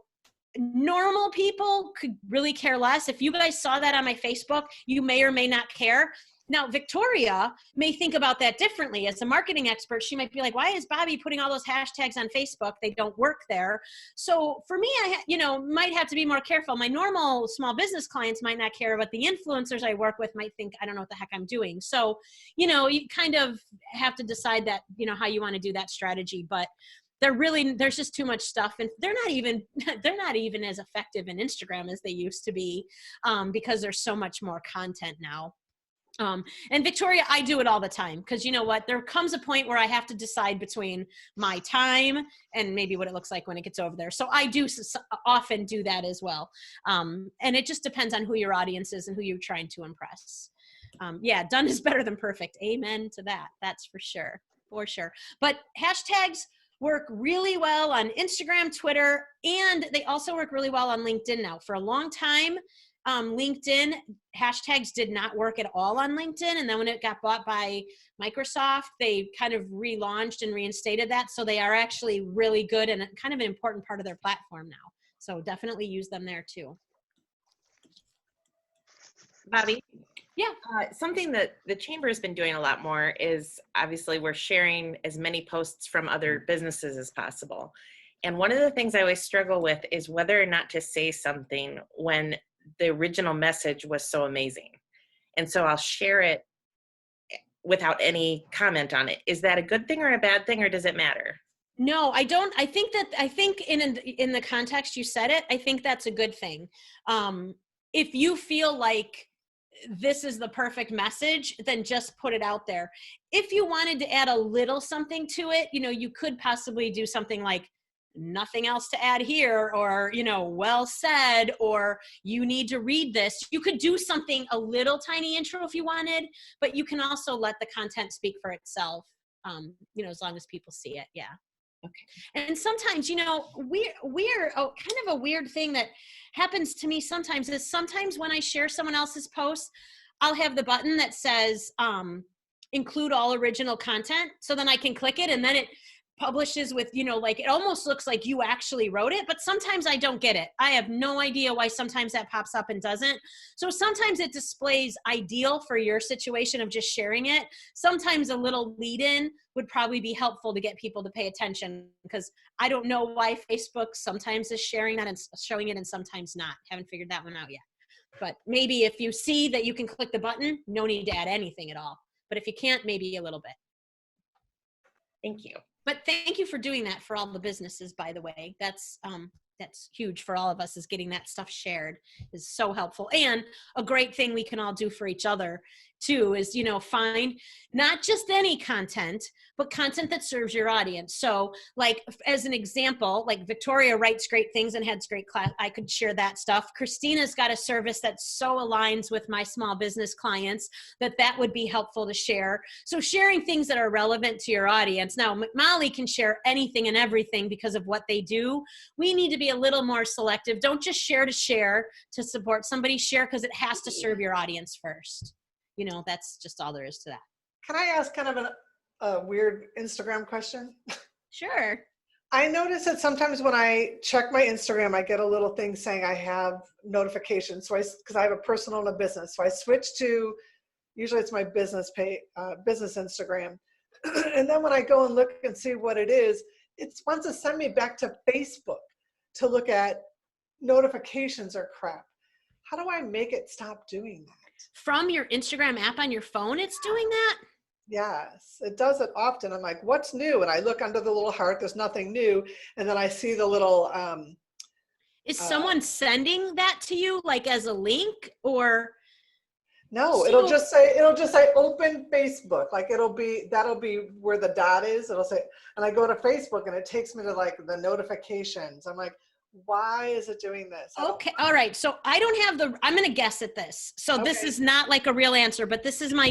normal people could really care less. If you guys saw that on my Facebook, you may or may not care. Now, Victoria may think about that differently. As a marketing expert, she might be like, why is Bobbi putting all those hashtags on Facebook? They don't work there. So for me, might have to be more careful. My normal small business clients might not care, but the influencers I work with might think, I don't know what the heck I'm doing. So, you kind of have to decide that, how you want to do that strategy. But there's just too much stuff, and they're not even as effective in Instagram as they used to be, because there's so much more content now. And Victoria, I do it all the time, because you know what, there comes a point where I have to decide between my time and maybe what it looks like when it gets over there. So I do often do that as well. And it just depends on who your audience is and who you're trying to impress. Yeah, done is better than perfect. Amen to that. That's for sure. But hashtags work really well on Instagram, Twitter, and they also work really well on LinkedIn now. For a long time, LinkedIn hashtags did not work at all on LinkedIn. And then when it got bought by Microsoft, they kind of relaunched and reinstated that. So they are actually really good and kind of an important part of their platform now. So definitely use them there too. Bobbi? Yeah. Something that the chamber has been doing a lot more is, obviously, we're sharing as many posts from other businesses as possible. And one of the things I always struggle with is whether or not to say something when the original message was so amazing. And so I'll share it without any comment on it. Is that a good thing or a bad thing, or does it matter? No, I don't. I think in the context you said it, I think that's a good thing. If you feel like this is the perfect message, then just put it out there. If you wanted to add a little something to it, you could possibly do something like, nothing else to add here, or, well said, or you need to read this. You could do something, a little tiny intro if you wanted, but you can also let the content speak for itself, as long as people see it. Yeah. Okay. And sometimes, we're kind of a weird thing that happens to me sometimes is when I share someone else's post, I'll have the button that says, include all original content. So then I can click it, and then it publishes with, it almost looks like you actually wrote it, but sometimes I don't get it. I have no idea why sometimes that pops up and doesn't. So sometimes it displays ideal for your situation of just sharing it. Sometimes a little lead in would probably be helpful to get people to pay attention, because I don't know why Facebook sometimes is sharing that and showing it and sometimes not. Haven't figured that one out yet. But maybe if you see that you can click the button, no need to add anything at all. But if you can't, maybe a little bit. Thank you. But thank you for doing that for all the businesses, by the way. That's huge for all of us, is getting that stuff shared is so helpful. And a great thing we can all do for each other too is, find not just any content, but content that serves your audience. So like, as an example, like Victoria writes great things and has great class. I could share that stuff. Christina's got a service that so aligns with my small business clients that would be helpful to share. So sharing things that are relevant to your audience. Now, Molly can share anything and everything because of what they do. We need to be a little more selective. Don't just share to support somebody. Share because it has to serve your audience first. That's just all there is to that. Can I ask kind of a weird Instagram question? Sure. I notice that sometimes when I check my Instagram, I get a little thing saying I have notifications. So because I have a personal and a business. So I switch to, usually it's my business page, business Instagram. And then when I go and look and see what it is, it wants to send me back to Facebook to look at notifications or crap. How do I make it stop doing that? From your Instagram app on your phone, it's doing that? Yes, it does it often. I'm like, what's new? And I look under the little heart, there's nothing new. And then I see the little... Is someone sending that to you, like as a link, or? No, So, it'll just say open Facebook. Like that'll be where the dot is. It'll say, and I go to Facebook and it takes me to like the notifications. I'm like, why is it doing this? Okay. All right. So I don't have I'm going to guess at this. So Okay. This is not like a real answer, but this is my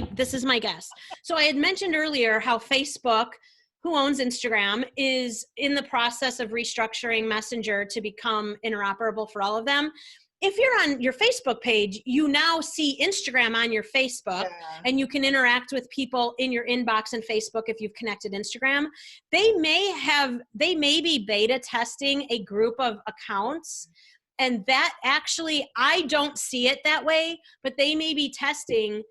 guess. So I had mentioned earlier how Facebook, who owns Instagram, is in the process of restructuring Messenger to become interoperable for all of them. If you're on your Facebook page, you now see Instagram on your Facebook, Yeah. and you can interact with people in your inbox and Facebook if you've connected Instagram. They may be beta testing a group of accounts, and that actually, I don't see it that way, but they may be testing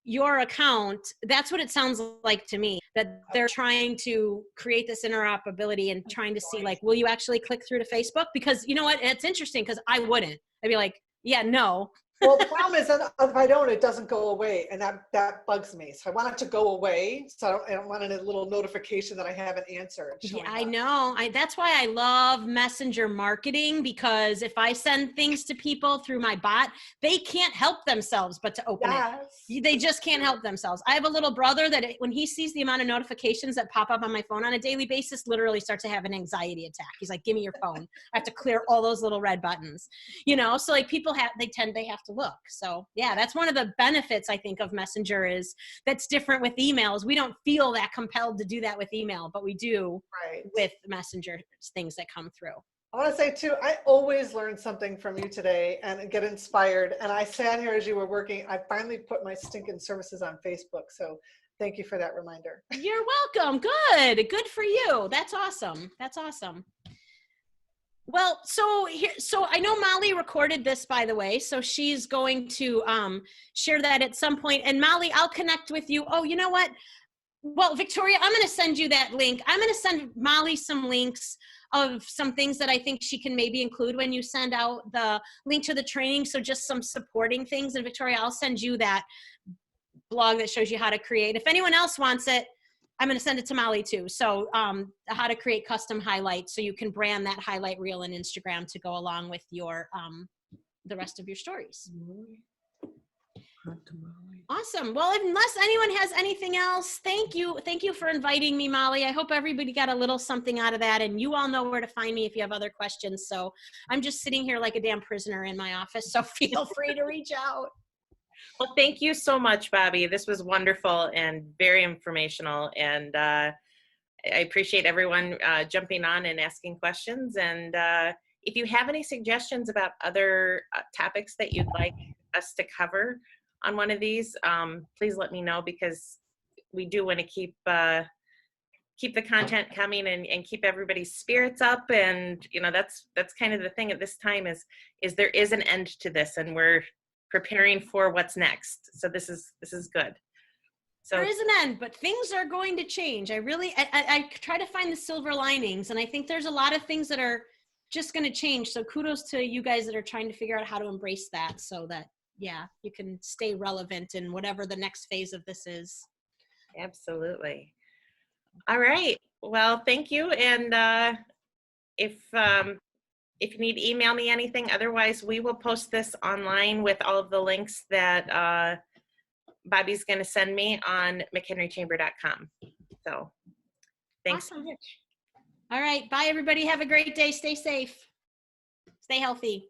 your account, that's what it sounds like to me, that they're trying to create this interoperability and trying to see like, will you actually click through to Facebook? Because you know what, it's interesting because I wouldn't. I'd be like, yeah, no. Well, the problem is that if I don't, it doesn't go away, and that bugs me. So I want it to go away. So I don't want a little notification that I haven't answered. Yeah, showing I up. know. That's why I love messenger marketing, because if I send things to people through my bot, they can't help themselves but to open it. They just can't help themselves. I have a little brother that when he sees the amount of notifications that pop up on my phone on a daily basis, literally starts to have an anxiety attack. He's like, give me your phone. I have to clear all those little red buttons, so like people they have to look. So yeah, that's one of the benefits I think of Messenger is that's different with emails. We don't feel that compelled to do that with email, but we do with Messenger things that come through. I want to say too, I always learn something from you today and get inspired. And I sat here as you were working. I finally put my stinking services on Facebook. So thank you for that reminder. You're welcome. Good for you. That's awesome. That's awesome. Well, so I know Molly recorded this, by the way, so she's going to share that at some point. And Molly, I'll connect with you. Oh, you know what? Well, Victoria, I'm going to send you that link. I'm going to send Molly some links of some things that I think she can maybe include when you send out the link to the training. So just some supporting things. And Victoria, I'll send you that blog that shows you how to create. If anyone else wants it, I'm going to send it to Molly too. So how to create custom highlights so you can brand that highlight reel in Instagram to go along with your the rest of your stories. Awesome. Well, unless anyone has anything else, thank you for inviting me, Molly. I hope everybody got a little something out of that, and you all know where to find me if you have other questions. So I'm just sitting here like a damn prisoner in my office, so feel free to reach out. Well, thank you so much, Bobbi. This was wonderful and very informational. And I appreciate everyone jumping on and asking questions. And if you have any suggestions about other topics that you'd like us to cover on one of these, please let me know, because we do want to keep the content coming and keep everybody's spirits up. And that's kind of the thing at this time is there is an end to this, and we're preparing for what's next. So this is good. So there is an end, but things are going to change. I try to find the silver linings, and I think there's a lot of things that are just going to change. So kudos to you guys that are trying to figure out how to embrace that, so that you can stay relevant in whatever the next phase of this is. Absolutely. All right. Well, thank you. And if you need, email me anything. Otherwise, we will post this online with all of the links that Bobbi's going to send me on mchenrychamber.com. So thanks so much. All right. Bye, everybody. Have a great day. Stay safe. Stay healthy.